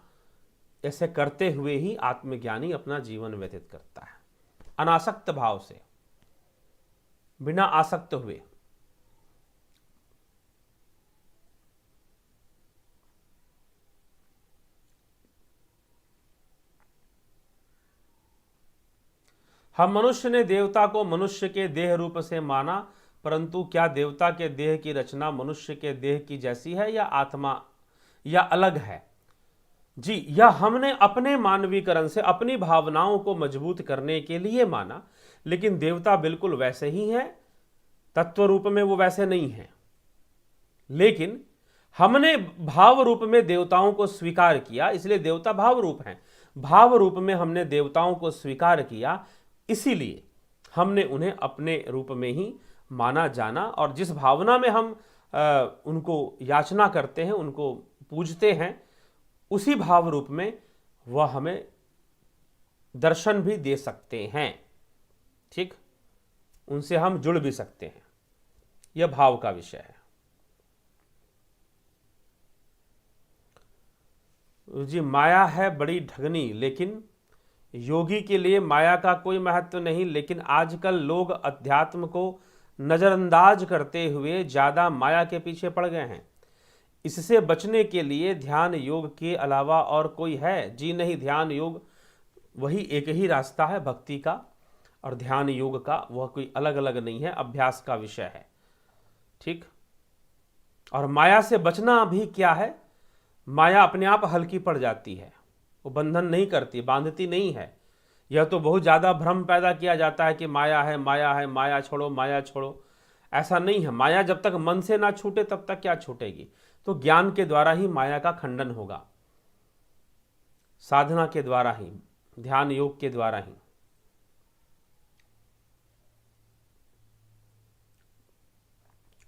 ऐसे करते हुए ही आत्मज्ञानी अपना जीवन व्यतीत करता है, अनासक्त भाव से, बिना आसक्त हुए। हम मनुष्य ने देवता को मनुष्य के देह रूप से माना, परंतु क्या देवता के देह की रचना मनुष्य के देह की जैसी है या आत्मा या अलग है? जी, यह हमने अपने मानवीकरण से अपनी भावनाओं को मजबूत करने के लिए माना, लेकिन देवता बिल्कुल वैसे ही हैं, तत्व रूप में वो वैसे नहीं हैं। लेकिन हमने भाव रूप में देवताओं को स्वीकार किया, इसलिए देवता भाव रूप हैं। भाव रूप में हमने देवताओं को स्वीकार किया, इसीलिए हमने उन्हें अपने रूप में ही माना जाना, और जिस भावना में हम उनको याचना करते हैं, उनको पूजते हैं, उसी भाव रूप में वह हमें दर्शन भी दे सकते हैं। ठीक, उनसे हम जुड़ भी सकते हैं। यह भाव का विषय है। जी, माया है बड़ी ठगनी, लेकिन योगी के लिए माया का कोई महत्व नहीं, लेकिन आजकल लोग अध्यात्म को नजरअंदाज करते हुए ज्यादा माया के पीछे पड़ गए हैं। इससे बचने के लिए ध्यान योग के अलावा और कोई है? जी नहीं, ध्यान योग वही एक ही रास्ता है भक्ति का, और ध्यान योग का वह कोई अलग अलग नहीं है, अभ्यास का विषय है। ठीक, और माया से बचना भी क्या है? माया अपने आप हल्की पड़ जाती है, वो बंधन नहीं करती, बांधती नहीं है। यह तो बहुत ज़्यादा भ्रम पैदा किया जाता है कि माया है, माया है, माया छोड़ो, माया छोड़ो। ऐसा नहीं है। माया जब तक मन से ना छूटे तब तक क्या छूटेगी? तो ज्ञान के द्वारा ही माया का खंडन होगा, साधना के द्वारा ही, ध्यान योग के द्वारा ही।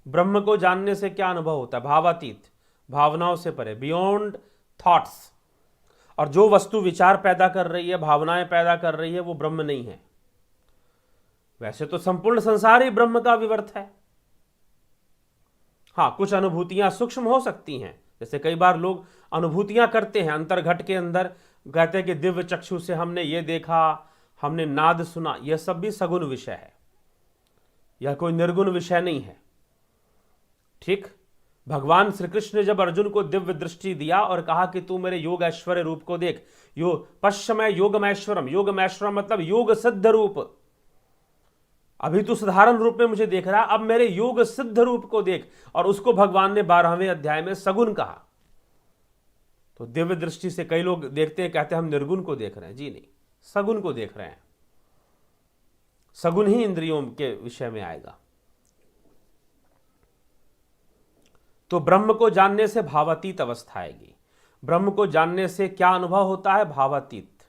ब्रह्म को जानने से क्या अनुभव होता है? भावातीत, भावनाओं से परे, बियॉन्ड थॉट्स। और जो वस्तु विचार पैदा कर रही है, भावनाएं पैदा कर रही है, वो ब्रह्म नहीं है। वैसे तो संपूर्ण संसार ही ब्रह्म का विवर्त है। हाँ, कुछ अनुभूतियां सूक्ष्म हो सकती हैं, जैसे कई बार लोग अनुभूतियां करते हैं अंतर्घट के अंदर, कहते हैं कि दिव्य चक्षु से हमने ये देखा, हमने नाद सुना। यह सब भी सगुण विषय है, यह कोई निर्गुण विषय नहीं है। ठीक, भगवान श्री कृष्ण ने जब अर्जुन को दिव्य दृष्टि दिया और कहा कि तू मेरे योग ऐश्वर्य रूप को देख, पश्चिमय योगमैश्वरम, योगमैश्वरम मतलब योग सिद्ध रूप। अभी तू साधारण रूप में मुझे देख रहा, अब मेरे योग सिद्ध रूप को देख। और उसको भगवान ने 12वें अध्याय में सगुण कहा। तो दिव्य दृष्टि से कई लोग देखते हैं, कहते हैं हम निर्गुण को देख रहे हैं। जी नहीं, सगुण को देख रहे हैं। सगुण ही इंद्रियों के विषय में आएगा। तो ब्रह्म को जानने से भावातीत अवस्था आएगी। ब्रह्म को जानने से क्या अनुभव होता है? भावातीत।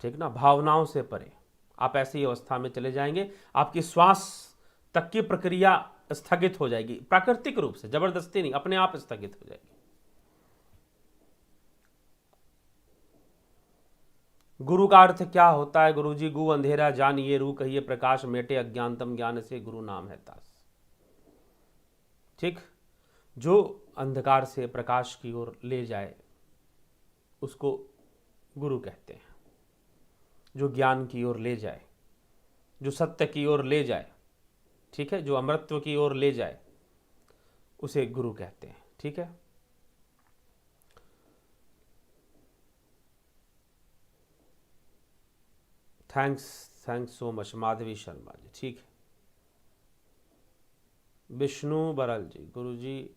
ठीक ना, भावनाओं से परे आप ऐसी अवस्था में चले जाएंगे, आपकी श्वास तक की प्रक्रिया स्थगित हो जाएगी, प्राकृतिक रूप से, जबरदस्ती नहीं, अपने आप स्थगित हो जाएगी। गुरु का अर्थ क्या होता है? गुरु जी, गु अंधेरा जानिए, रू कहिए प्रकाश, मेटे अज्ञानतम ज्ञान से गुरु नाम है तास। ठीक, जो अंधकार से प्रकाश की ओर ले जाए उसको गुरु कहते हैं। जो ज्ञान की ओर ले जाए, जो सत्य की ओर ले जाए, ठीक है, जो अमृतत्व की ओर ले जाए, उसे गुरु कहते हैं। ठीक है, thanks so much Madhavi Sharma ji. ठीक है, विष्णु बरल जी, गुरु जी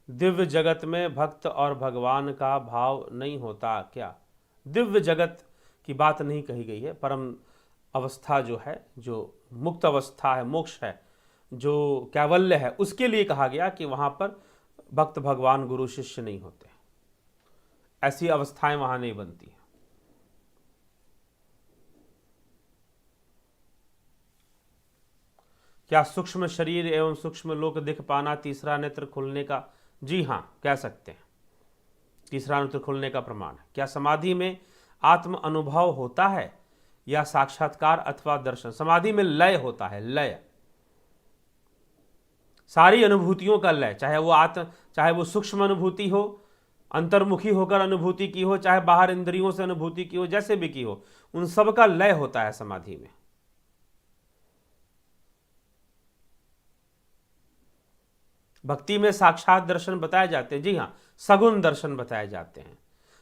दिव्य जगत में भक्त और भगवान का भाव नहीं होता क्या? दिव्य जगत की बात नहीं कही गई है। परम अवस्था जो है, जो मुक्त अवस्था है, मोक्ष है, जो कैवल्य है, उसके लिए कहा गया कि वहां पर भक्त भगवान गुरु शिष्य नहीं होते, ऐसी अवस्थाएं वहां नहीं बनती। क्या सूक्ष्म शरीर एवं सूक्ष्म लोक दिख पाना तीसरा नेत्र खुलने का? जी हाँ, कह सकते हैं, तीसरा नेत्र खुलने का प्रमाण है। क्या समाधि में आत्म अनुभव होता है या साक्षात्कार अथवा दर्शन? समाधि में लय होता है, लय, सारी अनुभूतियों का लय, चाहे वो सूक्ष्म अनुभूति हो, अंतर्मुखी होकर अनुभूति की हो, चाहे बाहर इंद्रियों से अनुभूति की हो, जैसे भी की हो, उन सब का लय होता है समाधि में। भक्ति में साक्षात दर्शन बताए जाते हैं। जी हाँ, सगुण दर्शन बताए जाते हैं।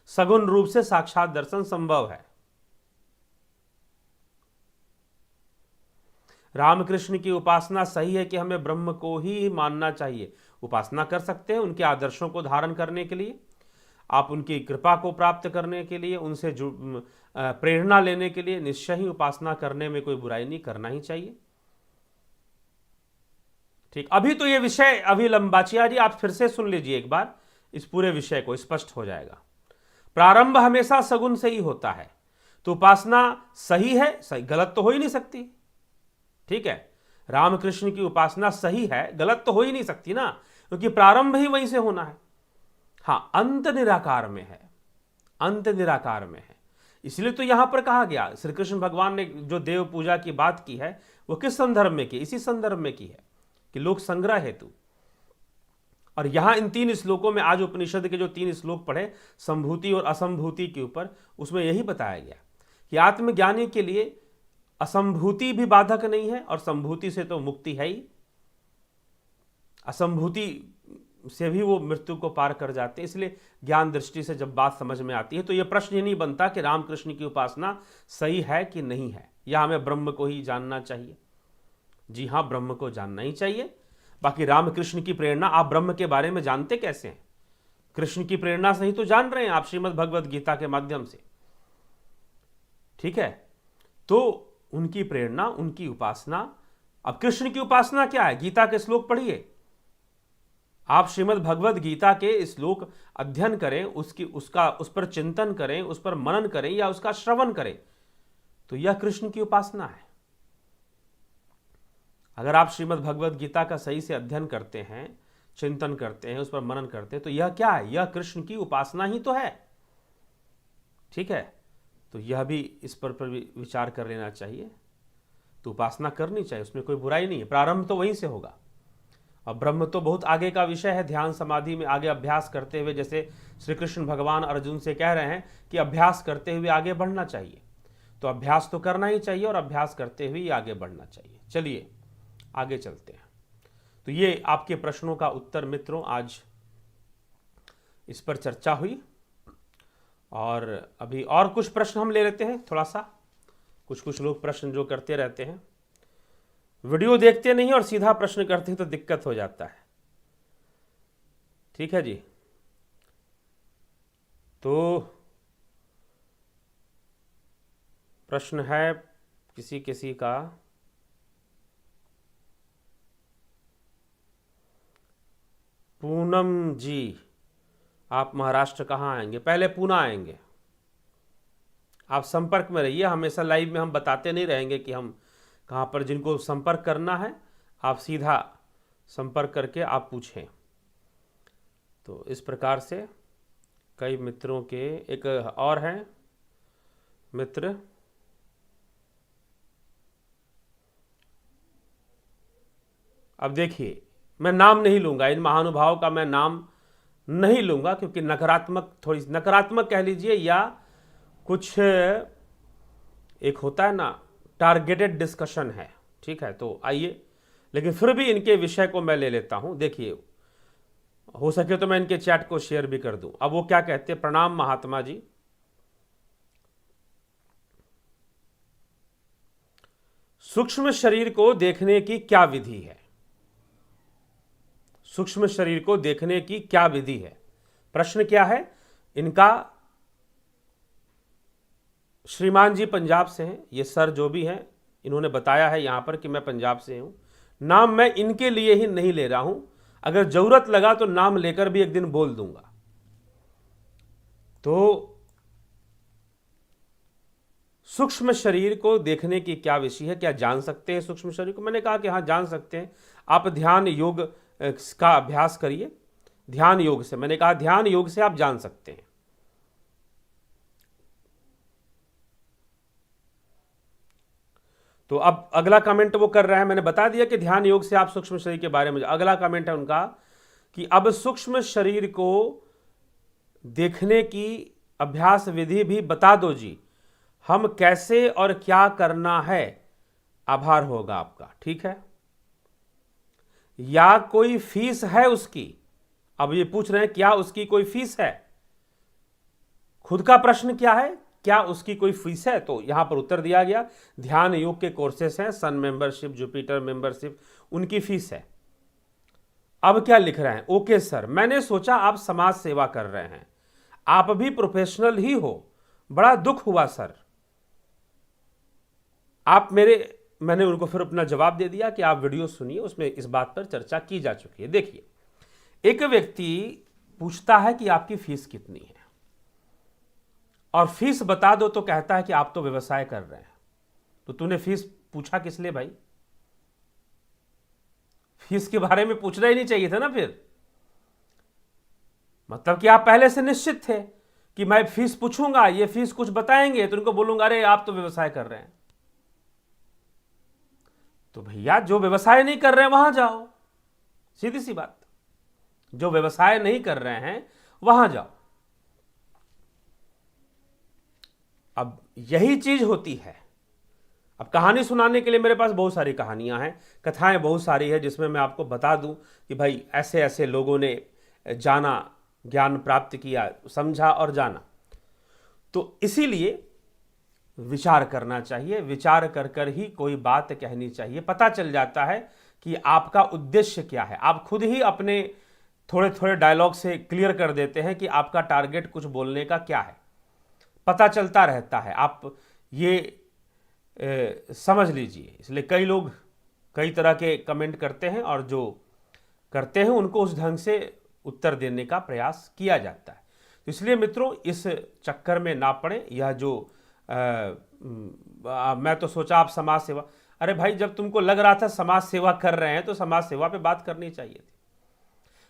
सगुण रूप से साक्षात दर्शन संभव है। रामकृष्ण की उपासना सही है कि हमें ब्रह्म को ही मानना चाहिए? उपासना कर सकते हैं उनके आदर्शों को धारण करने के लिए, आप उनकी कृपा को प्राप्त करने के लिए, उनसे प्रेरणा लेने के लिए निश्चय ही उपासना करने में कोई बुराई नहीं, करना ही चाहिए। ठीक, अभी तो ये विषय अभी लंबाचिया जी आप फिर से सुन लीजिए एक बार, इस पूरे विषय को स्पष्ट हो जाएगा। प्रारंभ हमेशा सगुण से ही होता है, तो उपासना सही है, सही गलत तो हो ही नहीं सकती। ठीक है, रामकृष्ण की उपासना सही है, गलत तो हो ही नहीं सकती ना, क्योंकि प्रारंभ ही वहीं से होना है। हाँ, अंत निराकार में है, अंत निराकार में है। इसलिए तो यहां पर कहा गया, श्री कृष्ण भगवान ने जो देव पूजा की बात की है वो किस संदर्भ में की? इसी संदर्भ में की है कि लोक संग्रह हेतु। और यहां इन 3 श्लोकों में, आज उपनिषद के जो 3 श्लोक पढ़े संभूति और असंभूति के ऊपर, उसमें यही बताया गया कि आत्मज्ञानी के लिए असंभूति भी बाधक नहीं है और संभूति से तो मुक्ति है ही। असंभूति से भी वो मृत्यु को पार कर जाते हैं। इसलिए ज्ञान दृष्टि से जब बात समझ में आती है तो यह प्रश्न ही नहीं बनता कि रामकृष्ण की उपासना सही है कि नहीं है, या हमें ब्रह्म को ही जानना चाहिए। जी हाँ, ब्रह्म को जानना ही चाहिए। बाकी रामकृष्ण की प्रेरणा, आप ब्रह्म के बारे में जानते कैसे हैं? कृष्ण की प्रेरणा से ही तो जान रहे हैं आप, श्रीमद् भगवद गीता के माध्यम से। ठीक है, तो उनकी प्रेरणा, उनकी उपासना। अब कृष्ण की उपासना क्या है? गीता के श्लोक पढ़िए आप, श्रीमद् भगवद गीता के श्लोक अध्ययन करें, उस पर चिंतन करें, उस पर मनन करें या उसका श्रवण करें, तो यह कृष्ण की उपासना है। अगर आप श्रीमद् भगवद गीता का सही से अध्ययन करते हैं, चिंतन करते हैं, उस पर मनन करते हैं, तो यह क्या है? यह कृष्ण की उपासना ही तो है। ठीक है, तो यह भी, इस पर भी विचार कर लेना चाहिए। तो उपासना करनी चाहिए, उसमें कोई बुराई नहीं है। प्रारंभ तो वहीं से होगा। अब ब्रह्म तो बहुत आगे का विषय है, ध्यान समाधि में आगे अभ्यास करते हुए, जैसे श्री कृष्ण भगवान अर्जुन से कह रहे हैं कि अभ्यास करते हुए आगे बढ़ना चाहिए, तो अभ्यास तो करना ही चाहिए और अभ्यास करते हुए आगे बढ़ना चाहिए। चलिए आगे चलते हैं। तो ये आपके प्रश्नों का उत्तर मित्रों, आज इस पर चर्चा हुई। और अभी और कुछ प्रश्न हम ले लेते हैं, थोड़ा सा। कुछ लोग प्रश्न जो करते रहते हैं, वीडियो देखते नहीं और सीधा प्रश्न करते हैं तो दिक्कत हो जाता है। ठीक है जी, तो प्रश्न है किसी का, पूनम जी आप महाराष्ट्र कहाँ आएंगे? पहले पूना आएंगे। आप संपर्क में रहिए, हमेशा लाइव में हम बताते नहीं रहेंगे कि हम कहाँ पर। जिनको संपर्क करना है आप सीधा संपर्क करके आप पूछें। तो इस प्रकार से कई मित्रों के, एक और हैं मित्र, अब देखिए मैं नाम नहीं लूंगा, इन महानुभावों का मैं नाम नहीं लूंगा, क्योंकि थोड़ी नकारात्मक कह लीजिए, या कुछ एक होता है ना, टारगेटेड डिस्कशन है। ठीक है, तो आइए, लेकिन फिर भी इनके विषय को मैं ले लेता हूं। देखिए, हो सके तो मैं इनके चैट को शेयर भी कर दूं। अब वो क्या कहते हैं? प्रणाम महात्मा जी, सूक्ष्म शरीर को देखने की क्या विधि है? सूक्ष्म शरीर को देखने की क्या विधि है? प्रश्न क्या है इनका? श्रीमान जी पंजाब से हैं, ये सर जो भी हैं, इन्होंने बताया है यहां पर कि मैं पंजाब से हूं। नाम मैं इनके लिए ही नहीं ले रहा हूं, अगर जरूरत लगा तो नाम लेकर भी एक दिन बोल दूंगा। तो सूक्ष्म शरीर को देखने की क्या विषय है? क्या जान सकते हैं सूक्ष्म शरीर को? मैंने कहा कि हाँ, जान सकते हैं। आप ध्यान योग का अभ्यास करिए, ध्यान योग से। मैंने कहा ध्यान योग से आप जान सकते हैं। तो अब अगला कमेंट वो कर रहा है, मैंने बता दिया कि ध्यान योग से आप सूक्ष्म शरीर के बारे में। अगला कमेंट है उनका कि अब सूक्ष्म शरीर को देखने की अभ्यास विधि भी बता दो जी, हम कैसे और क्या करना है? आभार होगा आपका। ठीक है, या कोई फीस है उसकी? अब ये पूछ रहे हैं क्या उसकी कोई फीस है? खुद का प्रश्न क्या है, क्या उसकी कोई फीस है? तो यहां पर उत्तर दिया गया, ध्यान योग के कोर्सेस हैं, सन मेंबरशिप, जुपिटर मेंबरशिप, उनकी फीस है। अब क्या लिख रहे हैं? ओके सर, मैंने सोचा आप समाज सेवा कर रहे हैं, आप भी प्रोफेशनल ही हो। बड़ा दुख हुआ सर। मैंने उनको फिर अपना जवाब दे दिया कि आप वीडियो सुनिए, उसमें इस बात पर चर्चा की जा चुकी है। देखिए, एक व्यक्ति पूछता है कि आपकी फीस कितनी है, और फीस बता दो तो कहता है कि आप तो व्यवसाय कर रहे हैं। तो तूने फीस पूछा किस लिए भाई? फीस के बारे में पूछना ही नहीं चाहिए था ना फिर। मतलब कि आप पहले से निश्चित थे कि मैं फीस पूछूंगा, ये फीस कुछ बताएंगे तो उनको बोलूंगा अरे आप तो व्यवसाय कर रहे हैं। तो भैया जो व्यवसाय नहीं कर रहे हैं वहां जाओ, सीधी सी बात। जो व्यवसाय नहीं कर रहे हैं वहां जाओ। अब यही चीज होती है। अब कहानी सुनाने के लिए मेरे पास बहुत सारी कहानियां हैं, कथाएं बहुत सारी है, जिसमें मैं आपको बता दूं कि भाई ऐसे ऐसे लोगों ने जाना, ज्ञान प्राप्त किया, समझा और जाना। तो इसीलिए विचार करना चाहिए, विचार कर कर ही कोई बात कहनी चाहिए। पता चल जाता है कि आपका उद्देश्य क्या है। आप खुद ही अपने थोड़े थोड़े डायलॉग से क्लियर कर देते हैं कि आपका टारगेट कुछ बोलने का क्या है, पता चलता रहता है। आप ये समझ लीजिए। इसलिए कई लोग कई तरह के कमेंट करते हैं, और जो करते हैं उनको उस ढंग से उत्तर देने का प्रयास किया जाता है। तो इसलिए मित्रों, इस चक्कर में ना पड़े। यह जो मैं तो सोचा आप समाज सेवा, अरे भाई जब तुमको लग रहा था समाज सेवा कर रहे हैं तो समाज सेवा पे बात करनी चाहिए थी।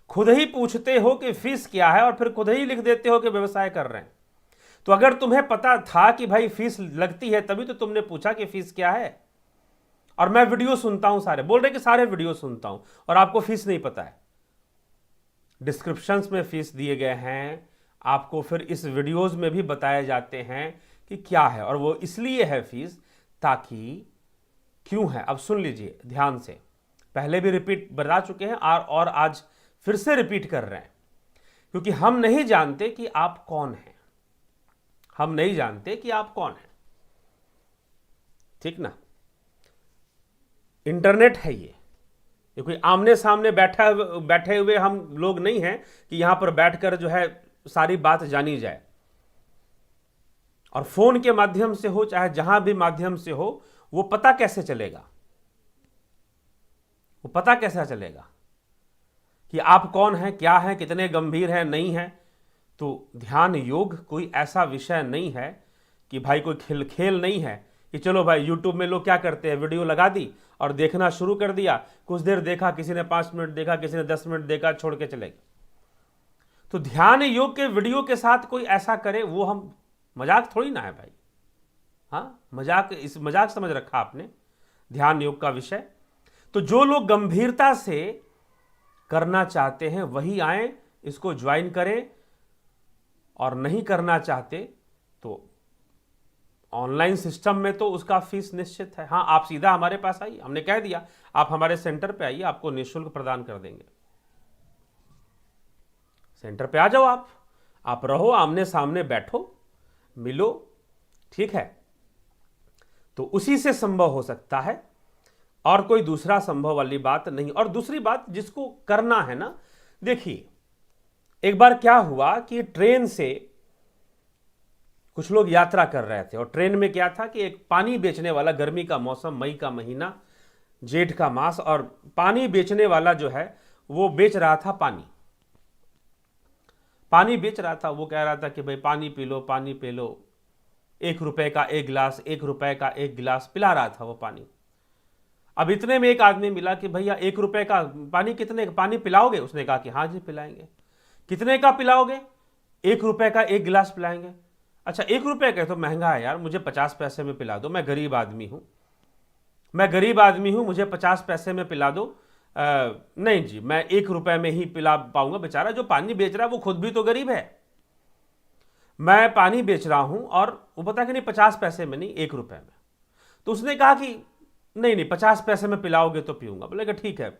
खुद ही पूछते हो कि फीस क्या है, और फिर खुद ही लिख देते हो कि व्यवसाय कर रहे हैं। तो अगर तुम्हें पता था कि भाई फीस लगती है, तभी तो तुमने पूछा कि फीस क्या है। और मैं वीडियो सुनता हूं, सारे बोल रहे कि सारे वीडियो सुनता हूं, और आपको फीस नहीं पता है। डिस्क्रिप्शंस में फीस दिए गए हैं, आपको फिर इस वीडियोस में भी बताए जाते हैं कि क्या है, और वो इसलिए है फीस ताकि क्यों है। अब सुन लीजिए ध्यान से, पहले भी रिपीट बता चुके हैं और आज फिर से रिपीट कर रहे हैं, क्योंकि हम नहीं जानते कि आप कौन हैं। हम नहीं जानते कि आप कौन हैं, ठीक ना। इंटरनेट है ये कोई आमने सामने बैठे हुए हम लोग नहीं हैं कि यहां पर बैठकर जो है सारी बात जानी जाए। और फोन के माध्यम से हो चाहे जहां भी माध्यम से हो, वो पता कैसे चलेगा? वो पता कैसे चलेगा कि आप कौन हैं, क्या हैं, कितने गंभीर हैं, नहीं हैं? तो ध्यान योग कोई ऐसा विषय नहीं है कि भाई कोई खेल नहीं है कि चलो भाई यूट्यूब में लोग क्या करते हैं, वीडियो लगा दी और देखना शुरू कर दिया। कुछ देर देखा, किसी ने 5 मिनट देखा, किसी ने 10 मिनट देखा, छोड़ के चले गए। तो ध्यान योग के वीडियो के साथ कोई ऐसा करे, वो हम मजाक थोड़ी ना है भाई। हाँ, मजाक, इस मजाक समझ रखा आपने ध्यान योग का विषय। तो जो लोग गंभीरता से करना चाहते हैं वही आए, इसको ज्वाइन करें, और नहीं करना चाहते तो ऑनलाइन सिस्टम में तो उसका फीस निश्चित है। हाँ, आप सीधा हमारे पास आइए, हमने कह दिया आप हमारे सेंटर पे आइए, आपको निःशुल्क प्रदान कर देंगे। सेंटर पे आ जाओ, आप रहो, आमने सामने बैठो, मिलो, ठीक है। तो उसी से संभव हो सकता है, और कोई दूसरा संभव वाली बात नहीं। और दूसरी बात जिसको करना है ना, देखिए एक बार क्या हुआ कि ट्रेन से कुछ लोग यात्रा कर रहे थे, और ट्रेन में क्या था कि एक पानी बेचने वाला, गर्मी का मौसम, मई का महीना, जेठ का मास, और पानी बेचने वाला जो है वो बेच रहा था पानी बेच रहा था। वो कह रहा था कि भाई पानी पी लो, पानी पी लो, 1 रुपए का 1 गिलास, 1 रुपए का 1 गिलास पिला रहा था वो पानी। अब इतने में एक आदमी मिला कि भैया 1 रुपए का पानी, कितने का पानी पिलाओगे? उसने कहा कि हाँ जी पिलाएंगे। कितने का पिलाओगे? 1 रुपए का 1 गिलास पिलाएंगे। अच्छा 1 रुपए का तो महंगा है यार, मुझे 50 पैसे में पिला दो, मैं गरीब आदमी हूं, मुझे 50 पैसे में पिला दो। नहीं जी, मैं 1 रुपए में ही पिला पाऊंगा। बेचारा जो पानी बेच रहा है वो खुद भी तो गरीब है। मैं पानी बेच रहा हूं, और वो पता कि नहीं 50 पैसे में नहीं, 1 रुपए में। तो उसने कहा कि नहीं 50 पैसे में पिलाओगे तो पीऊंगा। बोलेगा ठीक है,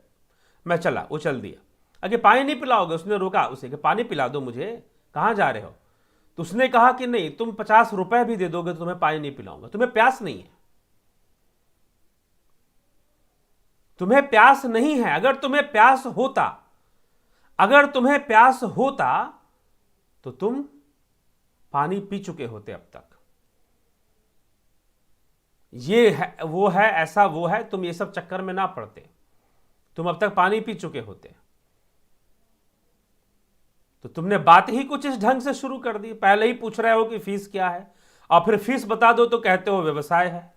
मैं चला, वो चल दिया। अगर पानी नहीं पिलाओगे, उसने रोका उसे कि पानी पिला दो मुझे, कहां जा रहे हो? तो उसने कहा कि नहीं, तुम 50 रुपए भी दे दोगे तो तुम्हें पानी नहीं पिलाऊंगा, तुम्हें प्यास नहीं है, तुम्हें प्यास नहीं है। अगर तुम्हें प्यास होता तो तुम पानी पी चुके होते अब तक। ये है वो है, ऐसा वो है, तुम ये सब चक्कर में ना पड़ते, तुम अब तक पानी पी चुके होते। तो तुमने बात ही कुछ इस ढंग से शुरू कर दी, पहले ही पूछ रहे हो कि फीस क्या है, और फिर फीस बता दो तो कहते हो व्यवसाय है।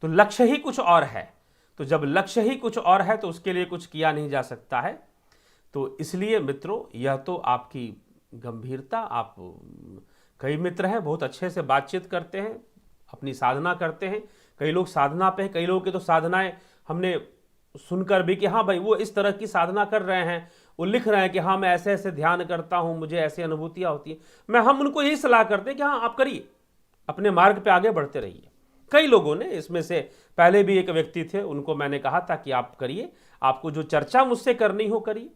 तो लक्ष्य ही कुछ और है। तो जब लक्ष्य ही कुछ और है तो उसके लिए कुछ किया नहीं जा सकता है। तो इसलिए मित्रों, यह तो आपकी गंभीरता, आप कई मित्र हैं बहुत अच्छे से बातचीत करते हैं, अपनी साधना करते हैं, कई लोग साधना पे, कई लोगों की तो साधनाएं हमने सुनकर भी कि हाँ भाई वो इस तरह की साधना कर रहे हैं, वो लिख रहे हैं कि हाँ मैं ऐसे ऐसे ध्यान करता हूं, मुझे ऐसी अनुभूतियां होती है। हम उनको यही सलाह करते हैं कि हाँ आप करिए, अपने मार्ग पे आगे बढ़ते रहिए। कई लोगों ने, इसमें से पहले भी एक व्यक्ति थे, उनको मैंने कहा था कि आप करिए, आपको जो चर्चा मुझसे करनी हो करिए।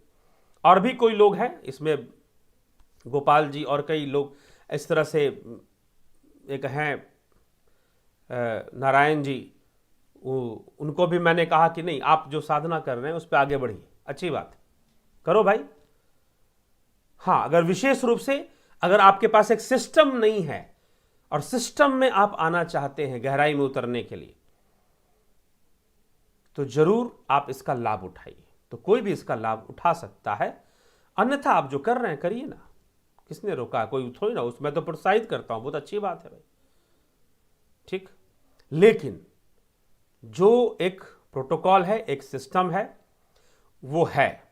और भी कोई लोग हैं इसमें, गोपाल जी और कई लोग इस तरह से, एक हैं नारायण जी, उनको भी मैंने कहा कि नहीं, आप जो साधना कर रहे हैं उस पर आगे बढ़िए, अच्छी बात है, करो भाई। हाँ, अगर विशेष रूप से अगर आपके पास एक सिस्टम नहीं है और सिस्टम में आप आना चाहते हैं गहराई में उतरने के लिए, तो जरूर आप इसका लाभ उठाइए। तो कोई भी इसका लाभ उठा सकता है, अन्यथा आप जो कर रहे हैं करिए ना, किसने रोका, कोई थोड़ी ना, उसमें तो प्रोत्साहित करता हूं, बहुत अच्छी बात है भाई, ठीक। लेकिन जो एक प्रोटोकॉल है, एक सिस्टम है, वो है।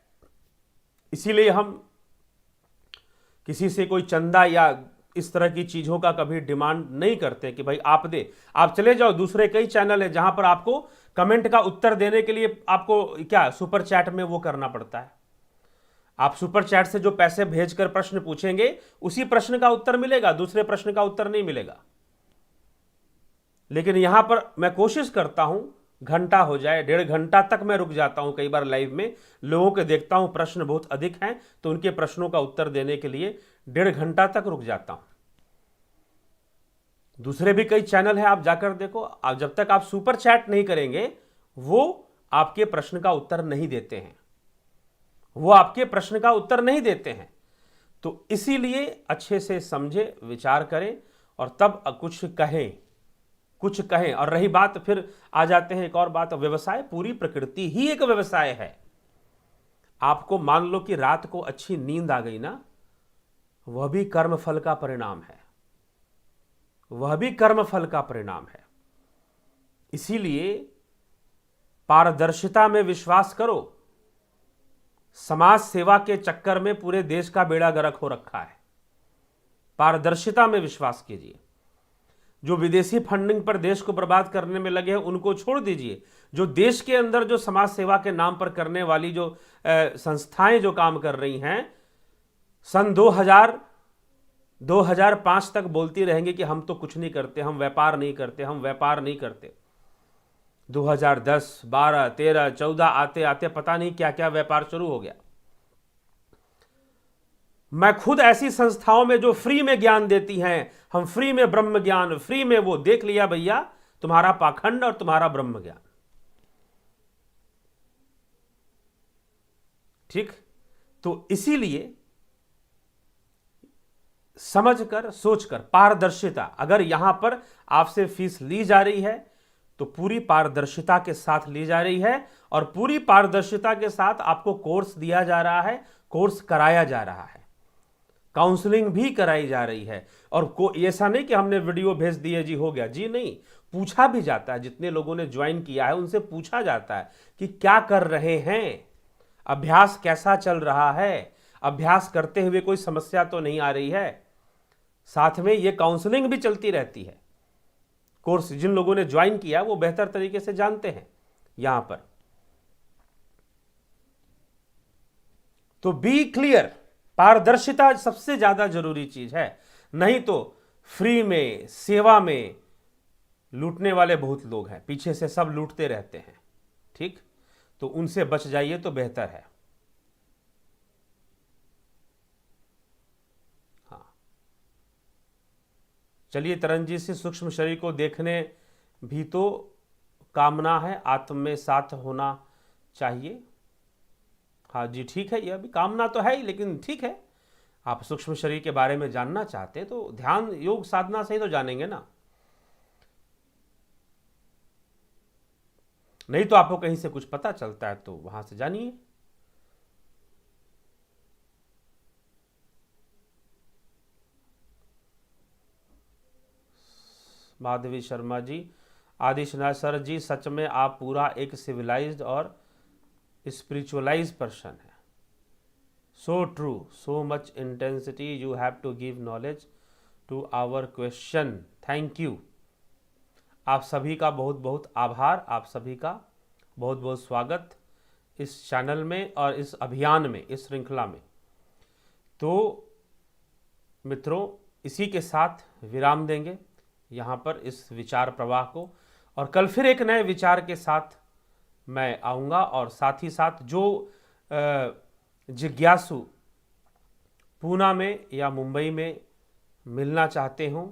इसीलिए हम किसी से कोई चंदा या इस तरह की चीजों का कभी डिमांड नहीं करते कि भाई आप दे। आप चले जाओ, दूसरे कई चैनल है जहां पर आपको कमेंट का उत्तर देने के लिए आपको क्या सुपर चैट में वो करना पड़ता है। आप सुपर चैट से जो पैसे भेजकर प्रश्न पूछेंगे उसी प्रश्न का उत्तर मिलेगा, दूसरे प्रश्न का उत्तर नहीं मिलेगा। लेकिन यहां पर मैं कोशिश करता हूं, घंटा हो जाए, 1.5 घंटा तक मैं रुक जाता हूं कई बार लाइव में, लोगों के देखता हूं प्रश्न बहुत अधिक हैं तो उनके प्रश्नों का उत्तर देने के लिए 1.5 घंटा तक रुक जाता हूं। दूसरे भी कई चैनल हैं, आप जाकर देखो, आप जब तक आप सुपर चैट नहीं करेंगे वो आपके प्रश्न का उत्तर नहीं देते हैं, वो आपके प्रश्न का उत्तर नहीं देते हैं। तो इसीलिए अच्छे से समझे, विचार करें और तब कुछ कहें। और रही बात, फिर आ जाते हैं एक और बात, व्यवसाय, पूरी प्रकृति ही एक व्यवसाय है। आपको मान लो कि रात को अच्छी नींद आ गई ना, वह भी कर्मफल का परिणाम है, वह भी कर्मफल का परिणाम है। इसीलिए पारदर्शिता में विश्वास करो। समाज सेवा के चक्कर में पूरे देश का बेड़ा गर्क हो रखा है। पारदर्शिता में विश्वास कीजिए। जो विदेशी फंडिंग पर देश को बर्बाद करने में लगे हैं उनको छोड़ दीजिए। जो देश के अंदर जो समाज सेवा के नाम पर करने वाली जो संस्थाएं जो काम कर रही हैं, सन 2005 तक बोलती रहेंगी कि हम तो कुछ नहीं करते, हम व्यापार नहीं करते, हम व्यापार नहीं करते। 2010, 12, 13, 14 आते आते पता नहीं क्या क्या व्यापार शुरू हो गया। मैं खुद ऐसी संस्थाओं में जो फ्री में ज्ञान देती हैं, हम फ्री में ब्रह्म ज्ञान, फ्री में वो देख लिया भैया तुम्हारा पाखंड और तुम्हारा ब्रह्म ज्ञान, ठीक। तो इसीलिए समझकर, सोचकर, पारदर्शिता, अगर यहां पर आपसे फीस ली जा रही है तो पूरी पारदर्शिता के साथ ली जा रही है, और पूरी पारदर्शिता के साथ आपको कोर्स दिया जा रहा है, कोर्स कराया जा रहा है, काउंसलिंग भी कराई जा रही है। और ऐसा नहीं कि हमने वीडियो भेज दिए जी हो गया, जी नहीं, पूछा भी जाता है। जितने लोगों ने ज्वाइन किया है उनसे पूछा जाता है कि क्या कर रहे हैं, अभ्यास कैसा चल रहा है, अभ्यास करते हुए कोई समस्या तो नहीं आ रही है। साथ में ये काउंसलिंग भी चलती रहती है। कोर्स जिन लोगों ने ज्वाइन किया वो बेहतर तरीके से जानते हैं यहां पर। तो बी क्लियर, पारदर्शिता सबसे ज्यादा जरूरी चीज है। नहीं तो फ्री में, सेवा में लूटने वाले बहुत लोग हैं, पीछे से सब लूटते रहते हैं, ठीक। तो उनसे बच जाइए तो बेहतर है। चलिए, तरनजीत से सूक्ष्म शरीर को देखने भी तो कामना है, आत्म में साथ होना चाहिए। हाँ जी, ठीक है, यह भी कामना तो है ही, लेकिन ठीक है, आप सूक्ष्म शरीर के बारे में जानना चाहते हैं तो ध्यान योग साधना से ही तो जानेंगे ना, नहीं तो आपको कहीं से कुछ पता चलता है तो वहां से जानिए। माधवी शर्मा जी, आदिशनाथ सर जी, सच में आप पूरा एक सिविलाइज्ड और स्पिरिचुअलाइज पर्सन है। So true, so much intensity you have to give knowledge to our question, thank you. आप सभी का बहुत बहुत आभार, आप सभी का बहुत बहुत स्वागत इस चैनल में और इस अभियान में, इस श्रृंखला में। तो मित्रों, इसी के साथ विराम देंगे यहाँ पर इस विचार प्रवाह को, और कल फिर एक नए विचार के साथ मैं आऊँगा। और साथ ही साथ जो जिज्ञासु पूना में या मुंबई में मिलना चाहते हों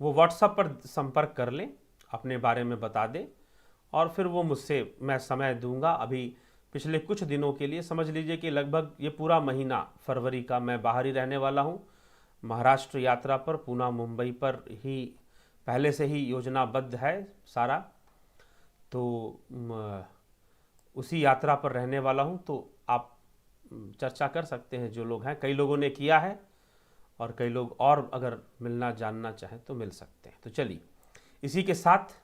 वो व्हाट्सएप पर संपर्क कर लें, अपने बारे में बता दें और फिर वो मुझसे मैं समय दूंगा। अभी पिछले कुछ दिनों के लिए समझ लीजिए कि लगभग ये पूरा महीना फरवरी का मैं बाहर ही रहने वाला हूँ, महाराष्ट्र यात्रा पर, पूना मुंबई पर ही पहले से ही योजनाबद्ध है सारा, तो उसी यात्रा पर रहने वाला हूँ। तो आप चर्चा कर सकते हैं, जो लोग हैं, कई लोगों ने किया है और कई लोग और अगर मिलना जानना चाहें तो मिल सकते हैं। तो चलिए, इसी के साथ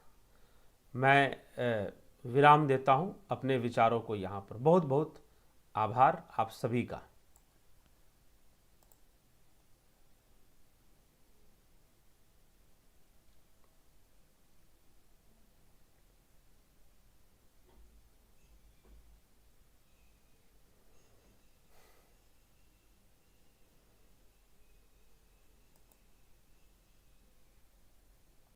मैं विराम देता हूँ अपने विचारों को यहाँ पर। बहुत बहुत आभार आप सभी का।